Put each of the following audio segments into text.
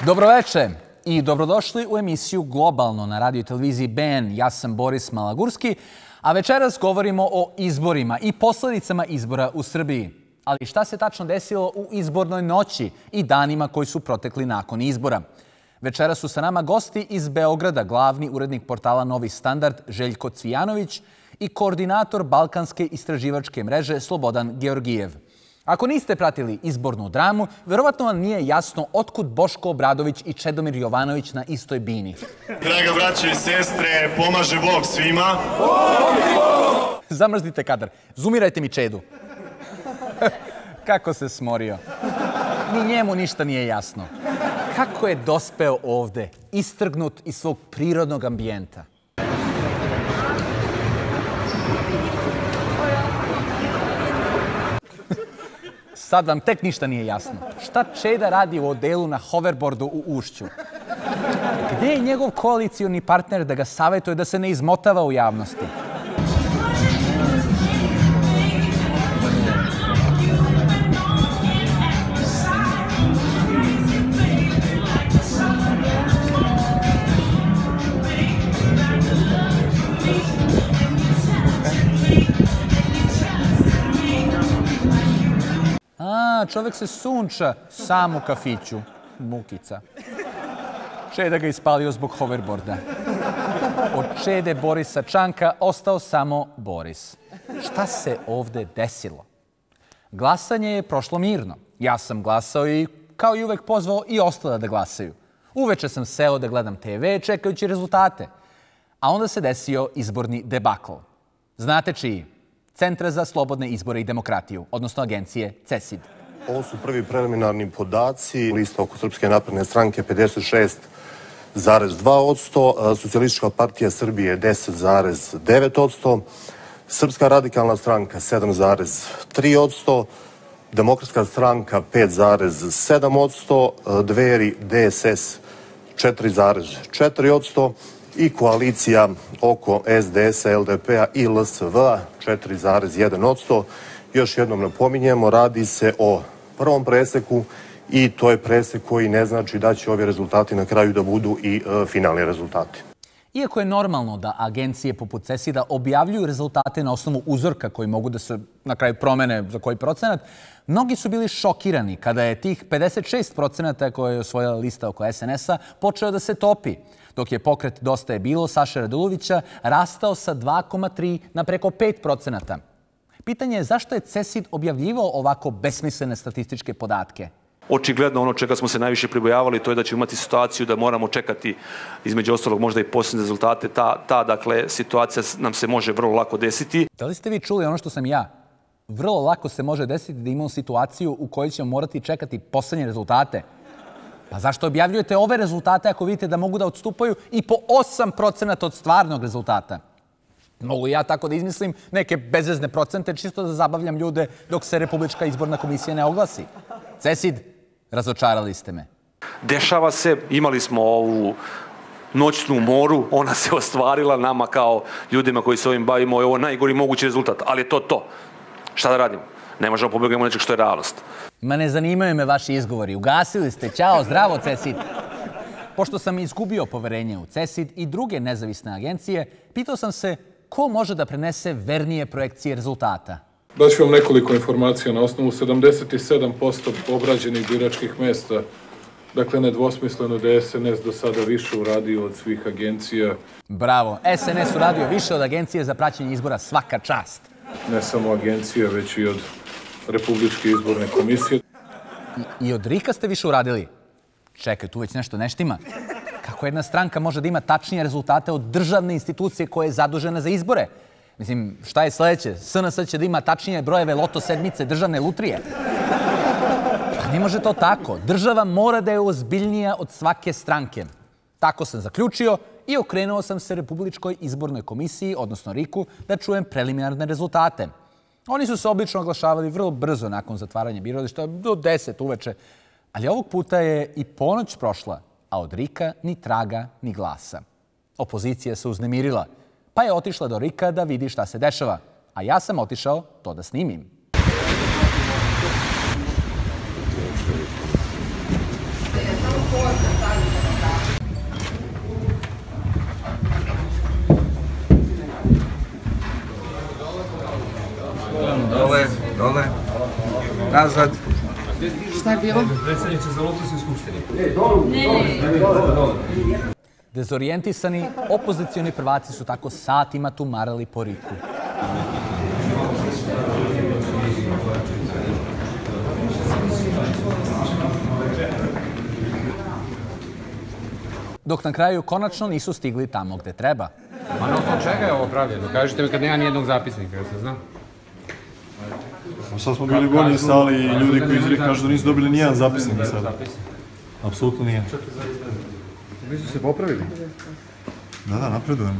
Dobroveče i dobrodošli u emisiju Globalno na radio i televiziji BN. Ja sam Boris Malagurski, a večeras govorimo o izborima i posledicama izbora u Srbiji. Ali šta se tačno desilo u izbornoj noći i danima koji su protekli nakon izbora? Večeras su sa nama gosti iz Beograda, glavni urednik portala Novi standard Željko Cvijanović i koordinator Balkanske istraživačke mreže Slobodan Georgijev. Ako niste pratili izbornu dramu, verovatno vam nije jasno otkud Boško Obradović i Čedomir Jovanović na istoj bini. Draga braćo i sestre, pomaže Bog svima. Zamrznite kadar. Zumirajte mi Čedu. Kako se smorio. Ni njemu ništa nije jasno. Kako je dospeo ovde, istrgnut iz svog prirodnog ambijenta? Sad vam tek ništa nije jasno. Šta Čeda radi u odelu na hoverboardu u Ušću? Gde je njegov koalicioni partner da ga savetuje da se ne izmotava u javnosti? Čovek se sunča sam u kafiću. Mukica. Čeda ga ispalio zbog hoverboarda. Od Čede Borisa Čanka ostao samo Boris. Šta se ovde desilo? Glasanje je prošlo mirno. Ja sam glasao i, kao i uvek, pozvao i ostale da glasaju. Uveče sam seo da gledam TV čekajući rezultate. A onda se desio izborni debakl. Znate čiji? Centra za slobodne izbore i demokratiju, odnosno agencije CESID. Ovo su prvi preliminarni podaci. Lista oko Srpske napredne stranke 56,2%, Socijalistička partija Srbije 10,9%, Srpska radikalna stranka 7,3%, Demokratska stranka 5,7%, Dveri DSS 4,4% i koalicija oko SDS-a, LDP-a i LSV-a 4,1%. Još jednom napominjemo, radi se o prvom preseku i to je presek koji ne znači da će ovi rezultati na kraju da budu i finalni rezultati. Iako je normalno da agencije poput CESID-a objavljuju rezultate na osnovu uzorka koji mogu da se na kraju promene za koji procenat, mnogi su bili šokirani kada je tih 56% koje je osvojila lista oko SNS-a počeo da se topi, dok je pokret Dosta je bilo Saše Radulovića rastao sa 2,3 na preko 5%. Pitanje je zašto je CESID objavljivao ovako besmislene statističke podatke? Očigledno ono čega smo se najviše pribojavali to je da ćemo imati situaciju da moramo čekati između ostalog možda i posljednje rezultate. Ta situacija nam se može vrlo lako desiti. Da li ste vi čuli ono što sam ja? Vrlo lako se može desiti da imamo situaciju u kojoj ćemo morati čekati posljednje rezultate. Pa zašto objavljujete ove rezultate ako vidite da mogu da odstupaju i po 8% od stvarnog rezultata? Mogu ja tako da izmislim neke bezvezne procente čisto da zabavljam ljude dok se Republička izborna komisija ne oglasi. CESID, razočarali ste me. Dešava se, imali smo ovu noćnu moru, ona se ostvarila nama kao ljudima koji se ovim bavimo, je ovo najgori mogući rezultat, ali je to. Šta da radimo? Ne možemo pobjegati nečeg što je realnost. Ma ne zanimaju me vaši izgovori. Ugasili ste. Ćao, zdravo CESID. Pošto sam izgubio poverenje u CESID i druge nezavisne agencije, pitao sam se ko može da prenese vernije projekcije rezultata. Daću vam nekoliko informacija na osnovu 77% obrađenih biračkih mesta. Dakle, nedvosmisleno da je SNS do sada više uradio od svih agencija. Bravo. SNS uradio više od agencije za praćenje izbora, svaka čast. Ne samo agencija, već i od Republičke izborne komisije. I od RIK-a ste više uradili? Čekaj, tu već nešto ne štima. Kako jedna stranka može da ima tačnije rezultate od državne institucije koja je zadužena za izbore? Mislim, šta je sledeće? SNS će da ima tačnije brojeve loto sedmice državne lutrije? Pa ne može to tako. Država mora da je ozbiljnija od svake stranke. Tako sam zaključio i okrenuo sam se Republičkoj izbornoj komisiji, odnosno RIK-u, da čujem preliminarne rezultate. Oni su se obično oglašavali vrlo brzo nakon zatvaranja birališta, do 10 uveče. Ali ovog puta je i ponoć prošla, a od RIK-a ni traga, ni glasa. Opozicija se uznemirila, pa je otišla do RIK-a da vidi šta se dešava. A ja sam otišao to da snimim. Dole. Nazad. Šta je bilo? Predsjedniče za Lotus u Skupštini. Dezorijentisani, opozicioni prvaci su tako satima tumarali po Riku. Dok na kraju konačno nisu stigli tamo gde treba. A na osnovu čega je ovo pravljeno? Kažite mi kad nema nijednog zapisnika, se zna? Sad smo bili bolji sali i ljudi koji kažu da nisu dobili nijedan zapisnik do sada. Apsolutno nije. Vi su se popravili? Da, napredujemo.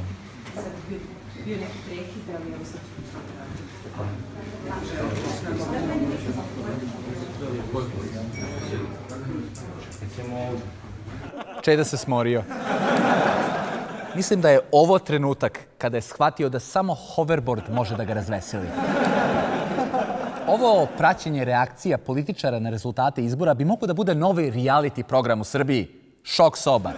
Čeda se smorio. Mislim da je ovo trenutak kada je shvatio da samo hoverboard može da ga razveseli. Ovo praćenje reakcija političara na rezultate izbora bi moglo da bude novi reality program u Srbiji. Šok soba.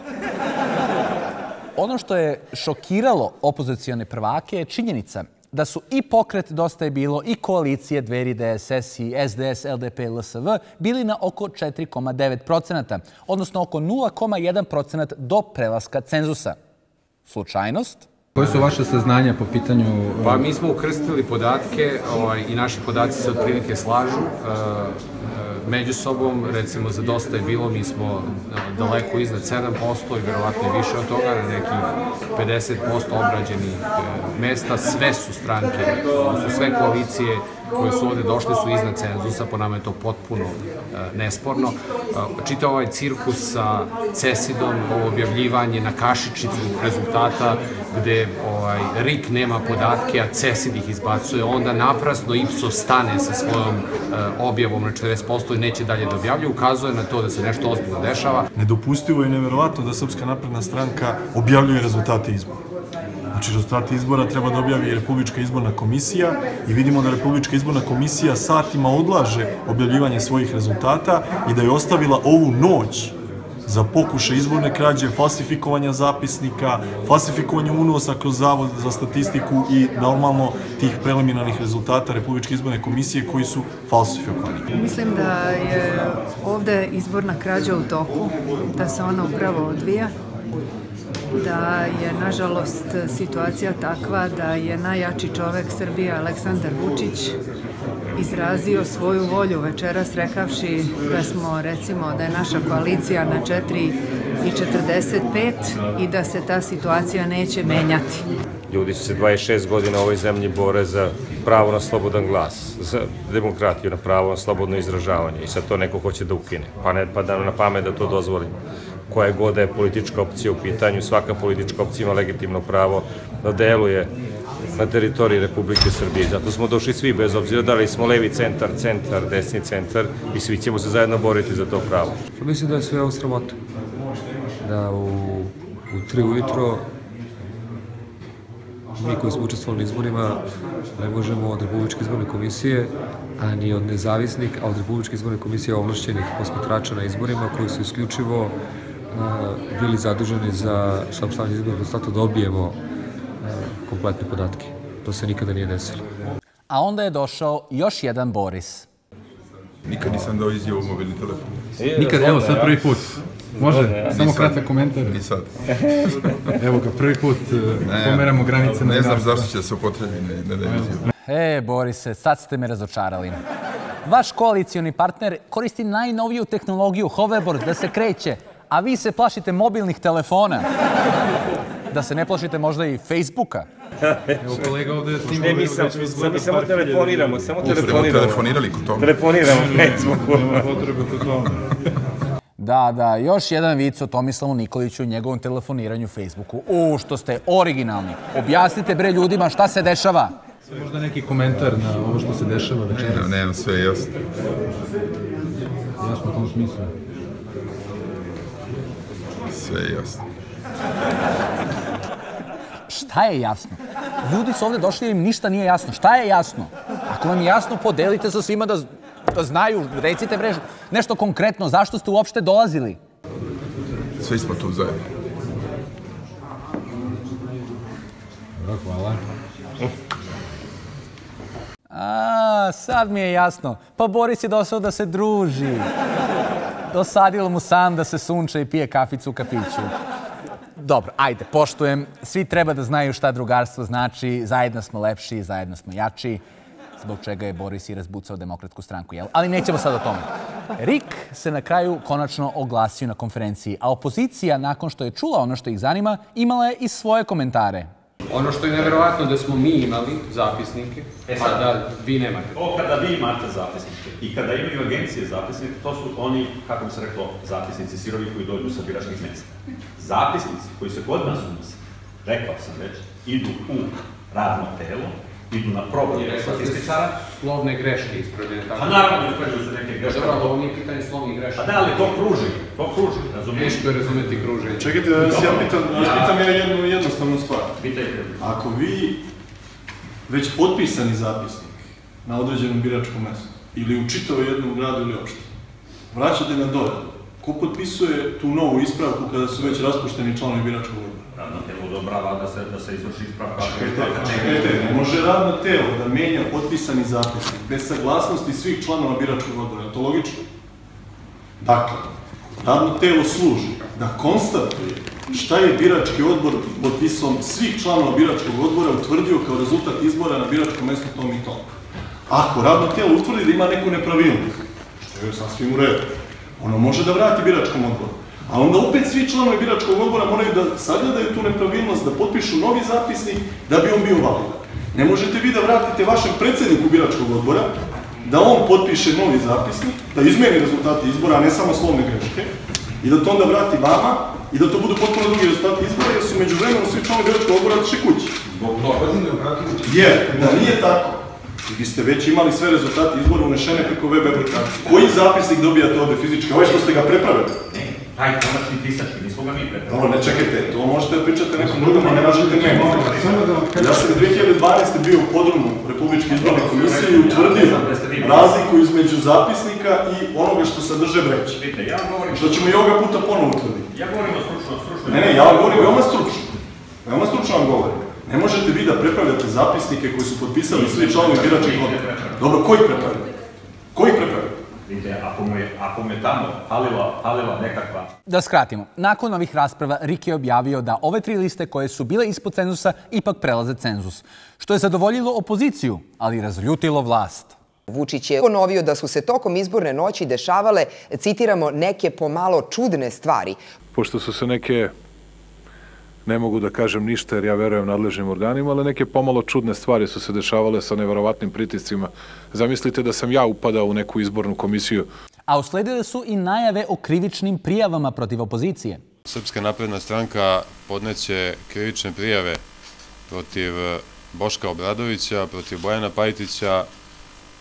Ono što je šokiralo opozicione prvake je činjenica da su i pokret Dosta je bilo i koalicije Dveri, DSS i SDS, LDP i LSV bili na oko 4,9%, odnosno oko 0,1% do prelaska cenzusa. Slučajnost? Koje su vaše saznanja po pitanju... Pa mi smo ukrstili podatke i naši podaci se otprilike slažu. Među sobom, recimo za Dosta je bilo, mi smo daleko iznad 7% i verovatno i više od toga, na nekih 50% obrađenih mesta. Sve su stranke, su sve koalicije koje su ovde došle su iznad cenzusa, po nama je to potpuno nesporno. Čitav ovaj cirkus sa CESID-om, ovo objavljivanje na kašičicu rezultata gde RIK nema podatke, a CESID ih izbacuje, onda naprasno Ipsos stane sa svojom objavom na 40% i neće dalje da objavlja, ukazuje na to da se nešto ozbiljno dešava. Nedopustivo i neverovatno da Srpska napredna stranka objavljuje rezultate izbora. Znači, rezultate izbora treba da objavi Republička izborna komisija i vidimo da Republička izborna komisija satima odlaže objavljivanje svojih rezultata i da je ostavila ovu noć za pokušaj izborne krađe, falsifikovanja zapisnika, falsifikovanje unosa kroz Zavod za statistiku i normalno tih preliminarnih rezultata Republičke izborne komisije koji su falsifikovani. Mislim da je ovde izborna krađa u toku, da se ona upravo odvija, da je, nažalost, situacija takva da je najjači čovek Srbije, Aleksandar Vučić, izrazio svoju volju večeras rekavši da smo, recimo, da je naša koalicija na 4,45 i da se ta situacija neće menjati. Ljudi su se 26 godina u ovoj zemlji bore za pravo na slobodan glas, za demokratiju, na pravo na slobodno izražavanje i sad to neko hoće da ukine, pa ne pada na pamet da to dozvolimo. Koja god da je politička opcija u pitanju, svaka politička opcija ima legitimno pravo da deluje na teritoriji Republike Srbije. Zato smo došli svi, bez obzira da li smo levi centar, desni centar i svi ćemo se zajedno boriti za to pravo. Mislim da je sve ovo sramota. Da u 3 ujutro mi koji smo učestvovali na izborima ne možemo od Republičke izborne komisije, a ni od nezavisnih, a od Republičke izborne komisije ovlašćenih posmatrača na izborima koji su isključivo bili zaduženi za saopštavanje izbornog rezultata dobijemo kompletne podatke. To se nikada nije desilo. A onda je došao još jedan Boris. Nikad nisam dao izjavu u mobilni telefon. Nikad, evo sad prvi put. Može? Samo kratak komentar. Ni sad. Evo ga, prvi put pomeramo granice. Ne znam zašto će se upotrebi, ne da izjavu. Borise, sad ste me razočarali. Vaš koalicioni partner koristi najnoviju tehnologiju, hoverboard, da se kreće, a vi se plašite mobilnih telefona. Da se ne plašite možda i Facebooka. Evo kolega ovde snima. Ne, mi samo telefoniramo. Telefonirali kod toga. Telefoniramo Facebooku. Nema potrebe kod toga. Da, još jedan vic o Tomislavu Nikoliću i njegovom telefoniranju Facebooku. Što ste originalni. Objasnite bre ljudima šta se dešava. Možda neki komentar na ovo što se dešava večeras. Nemam, sve je jasno. Jasno u tom smislu. Sve je jasno. Šta je jasno? Ljudi su ovde došli jer im ništa nije jasno. Šta je jasno? Ako vam je jasno, podelite sa svima da znaju. Recite bre nešto konkretno. Zašto ste uopšte dolazili? Svi smo tu zajedno. Hvala. sad mi je jasno. Pa Boris je došao da se druži. Dosadilo mu sam da se sunče i pije kaficu u kafiću. Dobro, ajde, poštujem. Svi treba da znaju šta drugarstvo znači. Zajedno smo lepši, zajedno smo jači. Zbog čega je Boris i razbucao Demokratsku stranku, jel? Ali nećemo sad o tome. RIK se na kraju konačno oglasio na konferenciji, a opozicija, nakon što je čula ono što ih zanima, imala je i svoje komentare. Ono što je neverovatno da smo mi imali zapisnike, a da vi nemate. To kada vi imate zapisnike i kada imaju agencije zapisnike, to su oni, kako bi se reklo, zapisnici sirovi koji dođu sa biračkih mesta. Zapisnici koji se kod nas unose, rekao sam već, idu u radno telo, idu na program statističara. Slovne greške ispravljene. A naravno ispravljaju se neke greške. Dobro, ali ovo nije pitanje slovnih greška. A da, ali to kruži, razumiješ? Teško je razumeti kruženje. Čekajte, da vas ja pitam jednu jednostavnu stvar. Pitajte. Ako vi već potpisani zapisnik na određenom biračkom mestu ili u čitavom jednom gradu ili opštini, vraćate na doradu, ko potpisuje tu novu ispravku kada su već raspušteni članovi biračkog odbora? Radno telo odobrava da se izvrši ispravka. Čekajte, ne može radno telo da menja potpisani zapisnik bez saglasnosti svih članova biračkog odbora. Je to logično? Dakle, radno telo služi da konstatuje šta je birački odbor potpisom svih članova biračkog odbora utvrdio kao rezultat izbora na biračkom mestu tom i tom. Ako radno telo utvrdi da ima neku nepravilnost, što je sasvim u redu, ono može da vrati biračkom odboru. A onda opet svi članovi biračkog odbora moraju da sagledaju tu nepravilnost, da potpišu novi zapisnik da bi on bio validan. Ne možete vi da vratite vašem predsjedniku biračkog odbora, da on potpiše novi zapisnik, da izmeni rezultate izbora, a ne samo slovne greške, i da to onda vrati vama i da to budu potpuno drugi rezultati izbora, jer su među vremenom svi članovi biračkog odbora otišli kući. Jer, da nije tako, vi ste već imali sve rezultate izbora unešene preko web aplikacije. Koji zapisnik dobijate ovde fizički? Ovaj što ste ga prepravili? Ne, taj konačni pisački, nismo ga mi prepravili. Dobro, ne čekajte, to možete da pričate nekom drugom, a ne možete meni. Ja sam 2012. bio u podrumu Republičke izborne komisije i utvrdio razliku između zapisnika i onoga što sadrže vreće. Što ćemo i ovoga puta ponovo utvrditi. Ja govorim o stručno. Ne, ja vam govorim veoma stručno. Veoma stručno vam govorim. Ne možete vi da prepravljate zapisnike koji su potpisali svi članovi biračkih odbora. Dobro, ko ih prepravlja? Ko ih prepravlja? Vidite, ako me tamo falila nekakva... Da skratimo, nakon ovih rasprava RIK je objavio da ove 3 liste koje su bile ispod cenzusa ipak prelaze cenzus, što je zadovoljilo opoziciju, ali razljutilo vlast. Vučić je ponovio da su se tokom izborne noći dešavale, citiramo, neke pomalo čudne stvari. Pošto su se neke, ne mogu da kažem ništa jer ja verujem nadležnim organima, ali neke pomalo čudne stvari su se dešavale sa neverovatnim pritiscima. Zamislite da sam ja upadao u neku izbornu komisiju. A usledile su i najave o krivičnim prijavama protiv opozicije. Srpska napredna stranka podneće krivične prijave protiv Boška Obradovića, protiv Bojana Pajtića,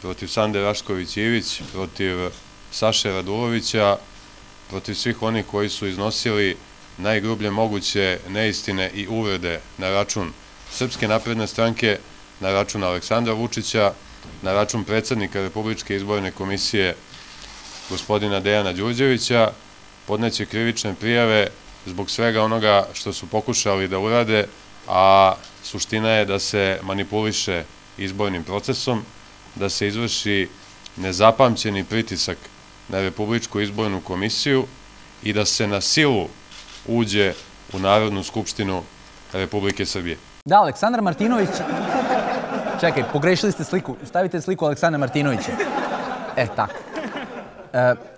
protiv Sande Rašković-Ivić, protiv Saše Radulovića, protiv svih onih koji su iznosili najgrublje moguće neistine i uvrede na račun Srpske napredne stranke, na račun Aleksandra Vučića, na račun predsjednika Republičke izborne komisije gospodina Dejana Đurđevića, podneće krivične prijave zbog svega onoga što su pokušali da urade, a suština je da se manipuliše izbornim procesom, da se izvrši nezapamćeni pritisak na Republičku izbornu komisiju i da se na silu uđe u Narodnu skupštinu Republike Srbije. Da, Aleksandar Martinović... Čekaj, pogrešili ste sliku. Stavite sliku Aleksandra Martinovića. Tako.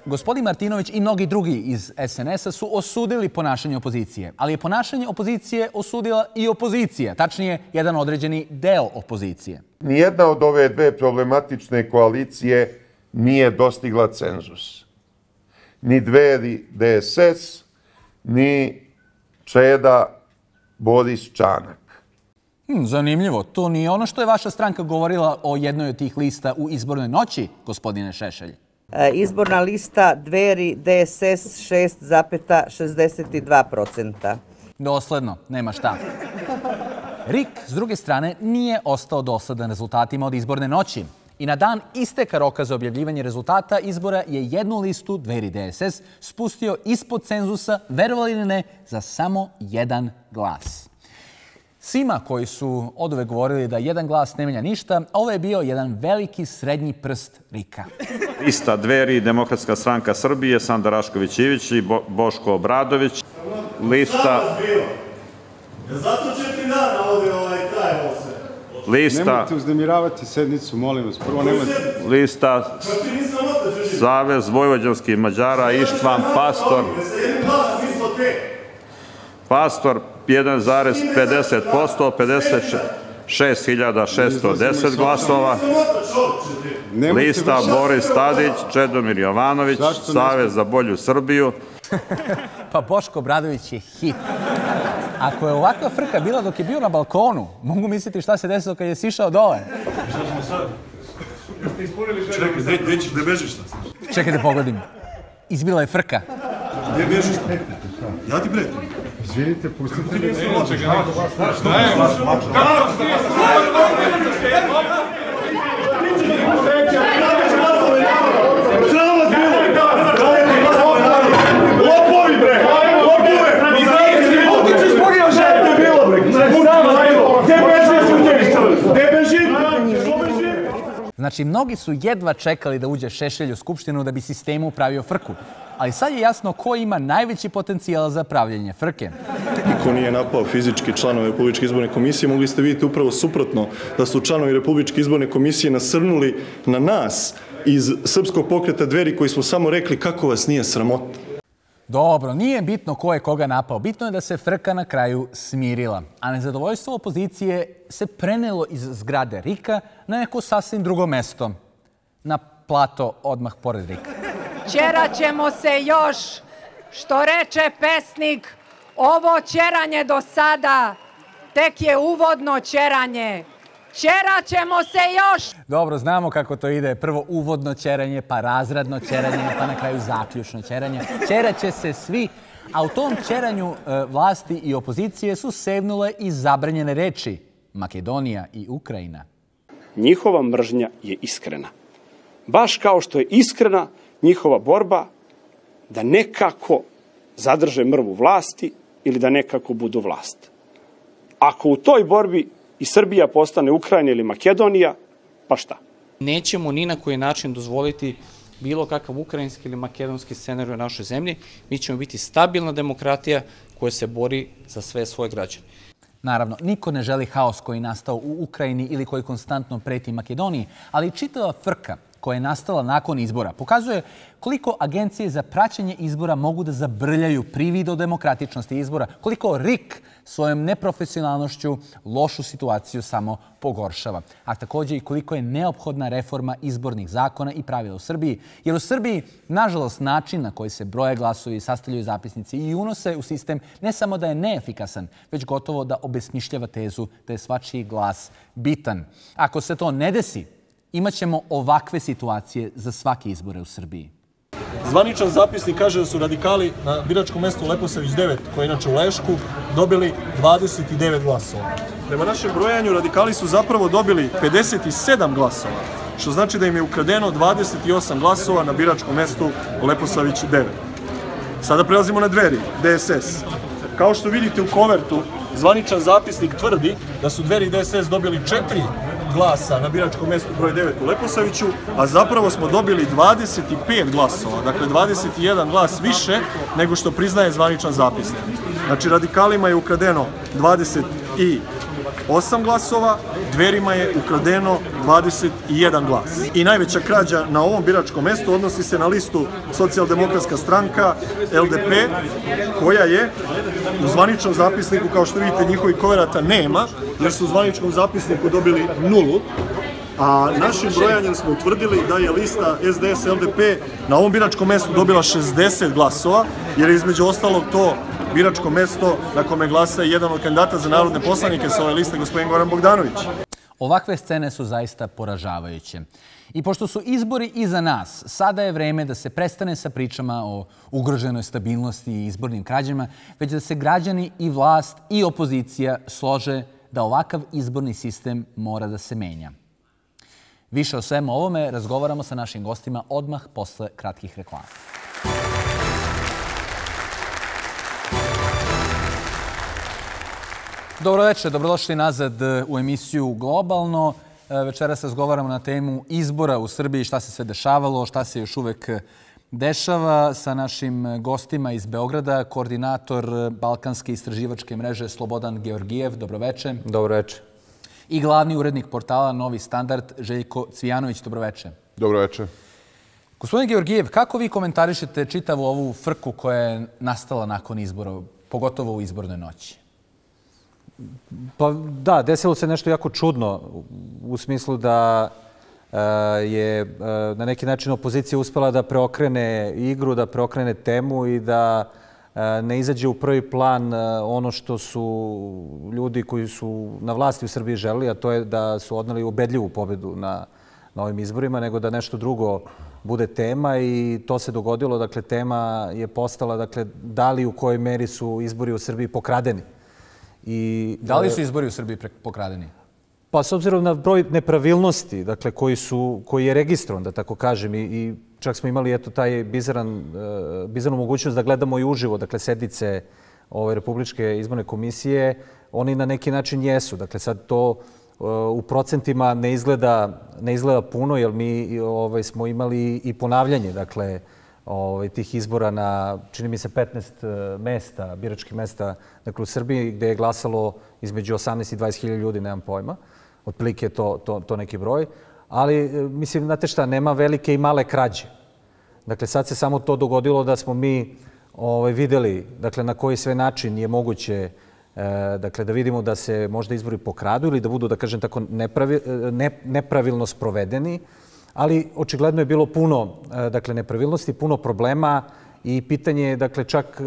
Gospodin Martinović i mnogi drugi iz SNS-a su osudili ponašanje opozicije, ali je ponašanje opozicije osudila i opozicija, tačnije jedan određeni deo opozicije. Nijedna od ove dve problematične koalicije nije dostigla cenzus. Ni Dveri DSS, ni Čeda Boris Čanak. Zanimljivo. To nije ono što je vaša stranka govorila o jednoj od tih lista u izbornoj noći, gospodine Šešelj. Izborna lista Dveri DSS 6,62%. Dosledno, nema šta. RIK, s druge strane, nije ostao dosadan rezultatima od izborne noći. I na dan isteka roka za objavljivanje rezultata izbora je jednu listu Dveri DSS spustio ispod cenzusa, verovali ili ne, za samo jedan glas. Svima koji su oduvek govorili da jedan glas ne menja ništa, ovo je bio jedan veliki srednji prst Rika. Lista Dveri, Demokratska stranka Srbije, Sanda Rašković-Ivić i Boško Obradović. Lista... Zato 4 dana ovdje trajalo se. Lista... Nemojte uznemiravati sednicu, molim vas. Prvo nemojte... Lista Savez vojvođanskih Mađara, Ištvan Pastor. Pastor 1,50%, 56.610 glasova. Lista Boris Tadić, Čedomir Jovanović, Savez za bolju Srbiju. Pa Boško Obradović je hit. Ako je ovakva frka bila dok je bio na balkonu, mogu misliti šta se desilo kad je sišao dole. Čekaj, gde bežiš sad? Čekaj da pogodim. Izbila je frka. Gde bežiš? Ja ti pretim. Izvinite, pustite me. Šta je? Lopovi bre! Znači, mnogi su jedva čekali da uđe Šešelj u Skupštinu da bi sistemu pravio frku. Ali sad je jasno ko ima najveći potencijal za pravljenje frke. Niko nije napao fizički članove Republičke izborne komisije. Mogli ste vidjeti upravo suprotno, da su članovi Republičke izborne komisije nasrnuli na nas iz Srpskog pokreta Dveri koji smo samo rekli kako vas nije sramota. Dobro, nije bitno ko je koga napao. Bitno je da se frka na kraju smirila. A nezadovoljstvo opozicije se prenelo iz zgrade Rika na neko sasvim drugo mesto. Na plato odmah pored Rika. Ćeraćemo se još, što reče pesnik, ovo ćeranje do sada tek je uvodno ćeranje. Ćeraćemo se još! Dobro, znamo kako to ide. Prvo uvodno ćeranje, pa razradno ćeranje, pa na kraju zaključno ćeranje. Ćeraće se svi, a u tom ćeranju vlasti i opozicije su sevnule i zabranjene reči. Makedonija i Ukrajina. Njihova mržnja je iskrena. Baš kao što je iskrena njihova borba da nekako zadrže mrvu vlasti ili da nekako budu vlast. Ako u toj borbi i Srbija postane Ukrajina ili Makedonija, pa šta? Nećemo ni na koji način dozvoliti bilo kakav ukrajinski ili makedonski scenarij u našoj zemlji. Mi ćemo biti stabilna demokratija koja se bori za sve svoje građane. Naravno, niko ne želi haos koji je nastao u Ukrajini ili koji konstantno preti Makedoniji, ali čitava frka koja je nastala nakon izbora pokazuje koliko agencije za praćenje izbora mogu da zabrljaju privid o demokratičnosti izbora, koliko RIK svojom neprofesionalnošću lošu situaciju samo pogoršava. A također i koliko je neophodna reforma izbornih zakona i pravila u Srbiji. Jer u Srbiji, nažalost, način na koji se broje glasovi i sastavljaju zapisnici i unose u sistem ne samo da je neefikasan, već gotovo da obesmišljava tezu da je svačiji glas bitan. Ako se to ne desi, imaćemo ovakve situacije za svake izbore u Srbiji. Zvaničan zapisnik kaže da su radikali na biračkom mestu Leposavić 9, koji je inače u Lešku, dobili 29 glasova. Prema našem brojanju, radikali su zapravo dobili 57 glasova, što znači da im je ukradeno 28 glasova na biračkom mestu Leposavić 9. Sada prelazimo na Dveri, DSS. Kao što vidite u kovertu, zvaničan zapisnik tvrdi da su Dveri i DSS dobili 4 glasa na biračkom mestu broj 9 u Leposaviću, a zapravo smo dobili 25 glasova, dakle 21 glas više nego što priznaje zvaničan zapisnik. Znači, radikalima je ukradeno 28 glasova, Dverima je ukradeno 21 glas. I najveća krađa na ovom biračkom mestu odnosi se na listu Socijaldemokratska stranka, LDP, koja je u zvaničnom zapisniku, kao što vidite, njihovih koverata nema, jer su u zvaničnom zapisniku dobili 0, a našim brojanjem smo utvrdili da je lista SDS-LDP na ovom biračkom mestu dobila 60 glasova, jer je između ostalog to biračko mesto na kome glasa jedan od kandidata za narodne poslanike sa ove liste, gospodin Goran Bogdanović. Ovakve scene su zaista poražavajuće. I pošto su izbori iza nas, sada je vreme da se prestane sa pričama o ugroženoj stabilnosti i izbornim krađama, već da se građani i vlast i opozicija slože da ovakav izborni sistem mora da se menja. Više o svemu ovome razgovaramo sa našim gostima odmah posle kratkih reklama. Dobro večer, dobrodošli nazad u emisiju Globalno. Večeras razgovaramo na temu izbora u Srbiji, šta se sve dešavalo, šta se još uvek dešava sa našim gostima iz Beograda, koordinator Balkanske istraživačke mreže Slobodan Georgijev. Dobro večer. Dobro večer. I glavni urednik portala Novi standard Željko Cvijanović. Dobro večer. Dobro večer. Gospodin Georgijev, kako vi komentarišete čitavu ovu frku koja je nastala nakon izbora, pogotovo u izbornoj noći? Pa da, desilo se nešto jako čudno u smislu da je na neki način opozicija uspela da preokrene igru, da preokrene temu i da ne izađe u prvi plan ono što su ljudi koji su na vlasti u Srbiji želeli, a to je da su odneli ubedljivu pobedu na ovim izborima, nego da nešto drugo bude tema i to se dogodilo. Dakle, tema je postala, dakle, da li u kojoj meri su izbori u Srbiji pokradeni. Da li su izbori u Srbiji pokradeni? Pa s obzirom na broj nepravilnosti, dakle, koji je registrovan, da tako kažem, i čak smo imali eto taj bizarnu mogućnost da gledamo i uživo, dakle, sednice Republičke izborne komisije, oni na neki način jesu. Dakle, sad to u procentima ne izgleda puno, jer mi smo imali i ponavljanje, dakle, tih izbora na, čini mi se, 15 mesta, biračkih mesta, dakle, u Srbiji, gde je glasalo između 18 i 20.000 ljudi, nemam pojma. Otprilike je to neki broj. Ali, mislim, znate šta, nema velike i male krađe. Dakle, sad se samo to dogodilo da smo mi videli, dakle, na koji sve način je moguće, dakle, da vidimo da se možda izbori pokradu ili da budu, da kažem tako, nepravilno sprovedeni. Ali očigledno je bilo puno, dakle, nepravilnosti, puno problema i pitanje je, dakle, čak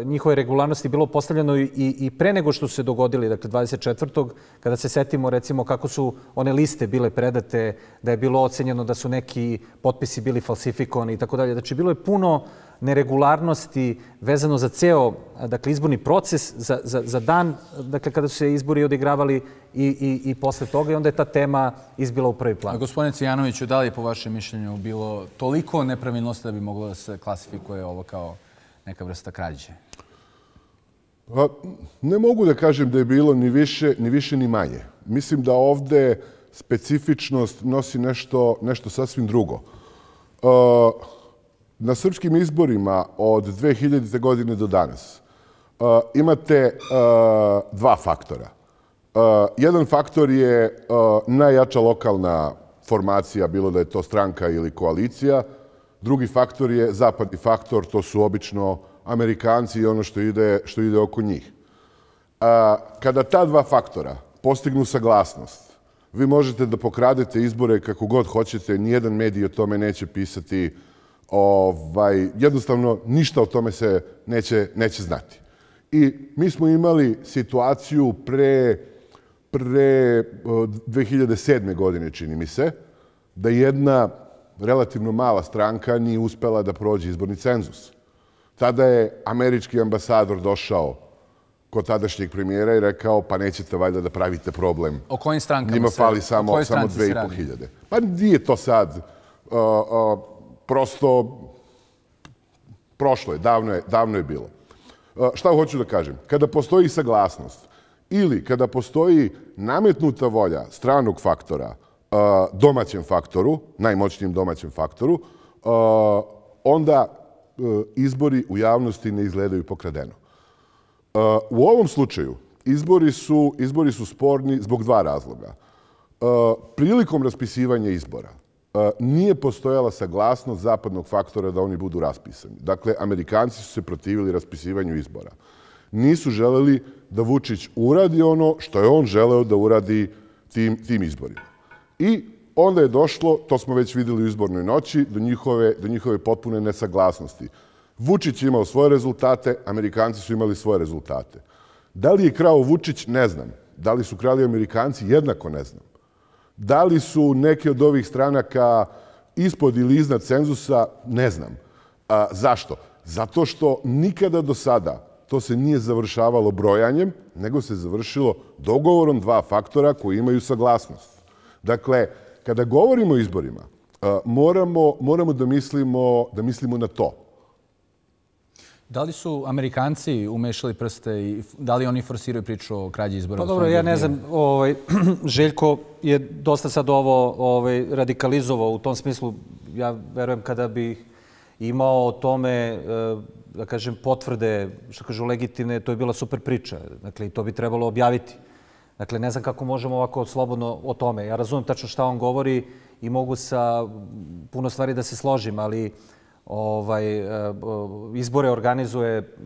njihove regularnosti bilo postavljeno i pre nego što su se dogodili, dakle, 24. kada se setimo, recimo, kako su one liste bile predate, da je bilo ocenjeno da su neki potpisi bili falsifikovani i tako dalje. Znači, bilo je puno neregularnosti vezano za ceo, dakle, izborni proces, za dan, dakle, kada su se izbori odigravali i posle toga i onda je ta tema izbila u prvi plan. Gospodine Cvijanoviću, da li je po vašem mišljenju bilo toliko nepravilnosti da bi moglo da se klasifikuje ovo kao neka vrsta krađe? Ne mogu da kažem da je bilo ni više ni manje. Mislim da ovde specifičnost nosi nešto sasvim drugo. Na srpskim izborima od 2000. godine do danas imate dva faktora. Jedan faktor je najjača lokalna formacija, bilo da je to stranka ili koalicija. Drugi faktor je zapadni faktor, to su obično Amerikanci i ono što ide oko njih. Kada ta dva faktora postignu saglasnost, vi možete da pokradete izbore kako god hoćete, nijedan medij o tome neće pisati, jednostavno ništa o tome se neće znati. I mi smo imali situaciju pre 2007. godine, čini mi se, da jedna relativno mala stranka nije uspela da prođe izborni cenzus. Tada je američki ambasador došao kod tadašnjeg premijera i rekao, pa nećete valjda da pravite problem. O kojim strankama njima fali samo 2.500. Pa nije to sad, prosto prošlo je, davno je bilo. Šta hoću da kažem? Kada postoji saglasnost ili kada postoji nametnuta volja stranog faktora domaćem faktoru, najmoćnijem domaćem faktoru, onda izbori u javnosti ne izgledaju pokradeno. U ovom slučaju izbori su sporni zbog dva razloga. Prilikom raspisivanja izbora nije postojala saglasnost zapadnog faktora da oni budu raspisani. Dakle, Amerikanci su se protivili raspisivanju izbora. Nisu želeli da Vučić uradi ono što je on želeo da uradi tim izborima. I onda je došlo, to smo već videli u izbornoj noći, do njihove potpune nesaglasnosti. Vučić je imao svoje rezultate, Amerikanci su imali svoje rezultate. Da li je krao Vučić? Ne znam. Da li su krali Amerikanci? Jednako ne znam. Da li su neke od ovih stranaka ispod ili iznad cenzusa? Ne znam. Zašto? Zato što nikada do sada to se nije završavalo brojanjem, nego se završilo dogovorom dva faktora koji imaju saglasnost. Dakle, kada govorimo o izborima, moramo da mislimo na to. Da li su Amerikanci umešali prste i da li oni forsiraju priču o krađi izbora? Pa dobro, ja ne znam, Željko je dosta sad ovo radikalizovao u tom smislu. Ja verujem kada bih imao o tome, da kažem, potvrde, što kažu legitimne, to je bila super priča. Dakle, i to bi trebalo objaviti. Dakle, ne znam kako možemo ovako slobodno o tome. Ja razumijem tačno šta on govori i mogu sa puno stvari da se složim, ali izbore organizuje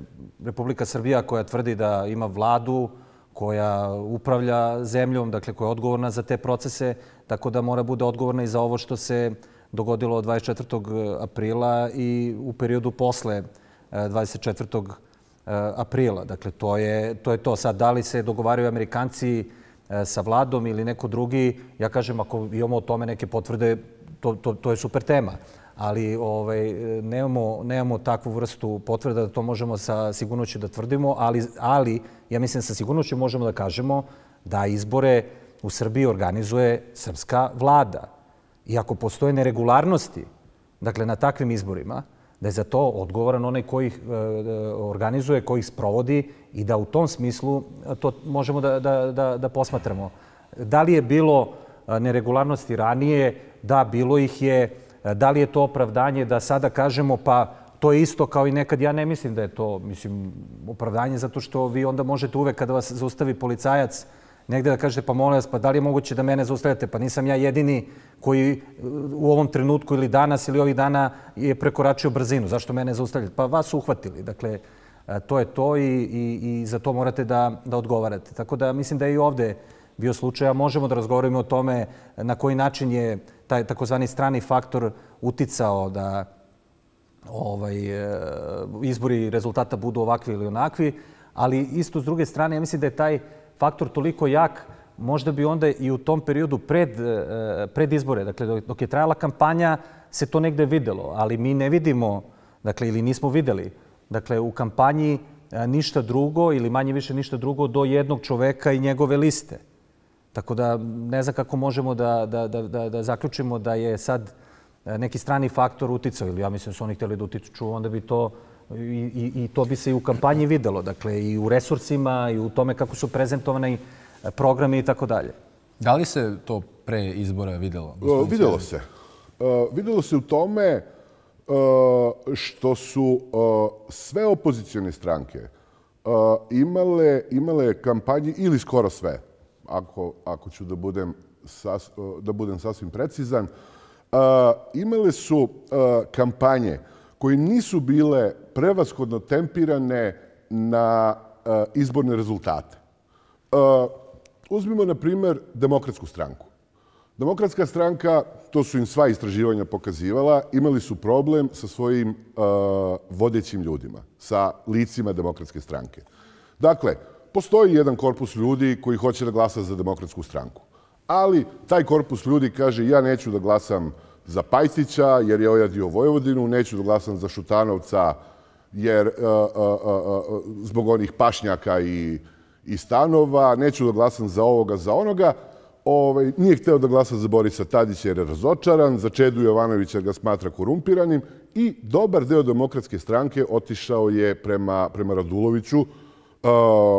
Republika Srbija koja tvrdi da ima vladu, koja upravlja zemljom, dakle koja je odgovorna za te procese, tako da mora bude odgovorna i za ovo što se dogodilo 24. aprila i u periodu posle 24. aprila. Dakle, to je to. Sad, da li se dogovaraju Amerikanci sa vladom ili neko drugi, ja kažem, ako imamo o tome neke potvrde, to je super tema. Ali nemamo takvu vrstu potvrda da to možemo sa sigurnošću da tvrdimo, ali ja mislim sa sigurnošću možemo da kažemo da izbore u Srbiji organizuje srpska vlada. I ako postoje neregularnosti, dakle na takvim izborima, da je za to odgovoran onaj koji ih organizuje, koji ih sprovodi i da u tom smislu to možemo da posmatramo. Da li je bilo neregularnosti ranije? Da, bilo ih je. Da li je to opravdanje da sada kažemo pa to je isto kao i nekad? Ja ne mislim da je to opravdanje zato što vi onda možete uvek kada vas zaustavi policajac negde da kažete pa molim vas, pa da li je moguće da mene zaustavljate? Pa nisam ja jedini koji u ovom trenutku ili danas ili ovih dana je prekoračio brzinu. Zašto mene zaustavljate? Pa vas su uhvatili. Dakle, to je to i za to morate da odgovarate. Tako da mislim da je i ovde bio slučaj, a možemo da razgovaramo o tome na koji način je taj takozvani strani faktor uticao da izbori rezultata budu ovakvi ili onakvi, ali isto s druge strane ja mislim da je taj faktor toliko jak, možda bi onda i u tom periodu pred izbore, dakle dok je trajala kampanja se to negde videlo, ali mi ne vidimo, dakle ili nismo videli, dakle u kampanji ništa drugo ili manje više ništa drugo do jednog čoveka i njegove liste. Tako da ne znam kako možemo da zaključimo da je sad neki strani faktor uticao, ili ja mislim da su oni htjeli da utiču, onda bi to i to bi se i u kampanji videlo, dakle i u resursima i u tome kako su prezentovani programi i tako dalje. Da li se to pre izbora videlo? Videlo se. Videlo se u tome što su sve opozicione stranke imale kampanje, ili skoro sve, ako ću da budem sasvim precizan, imale su kampanje koje nisu bile prevashodno tempirane na izborne rezultate. Uzmimo, na primer, Demokratsku stranku. Demokratska stranka, to su im sva istraživanja pokazivala, imali su problem sa svojim vodećim ljudima, sa licima Demokratske stranke. Dakle, postoji jedan korpus ljudi koji hoće da glasa za Demokratsku stranku. Ali taj korpus ljudi kaže ja neću da glasam za Pajtića jer je ojadio Vojvodinu, neću da glasam za Šutanovca jer zbog onih pašnjaka i stanova, neću da glasam za ovoga, za onoga. Nije hteo da glasa za Borisa Tadića jer je razočaran, za Čedu Jovanovića ga smatra korumpiranim i dobar deo Demokratske stranke otišao je prema Raduloviću.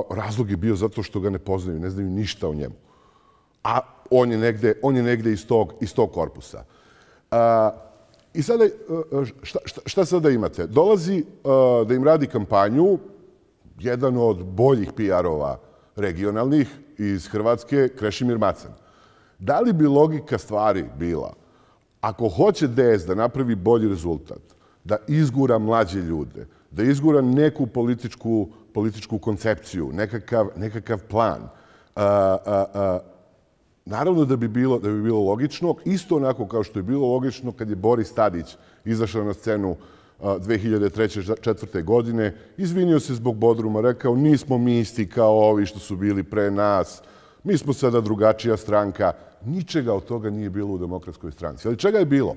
Razlog je bio zato što ga ne poznaju, ne znaju ništa o njemu. A on je negde iz tog korpusa. I sada, šta sada imate? Dolazi da im radi kampanju jedan od boljih PR-ova regionalnih iz Hrvatske, Krešimir Macan. Da li bi logika stvari bila, ako hoće DS da napravi bolji rezultat, da izgura mlađe ljude, da izgura neku političku koncepciju, nekakav plan, naravno da bi bilo logično, isto onako kao što je bilo logično kad je Boris Tadić izašao na scenu 2003-2004. godine, izvinio se zbog Bodruma, rekao nismo mi isti kao ovi što su bili pre nas, mi smo sada drugačija stranka. Ničega od toga nije bilo u Demokratskoj stranci. Ali čega je bilo?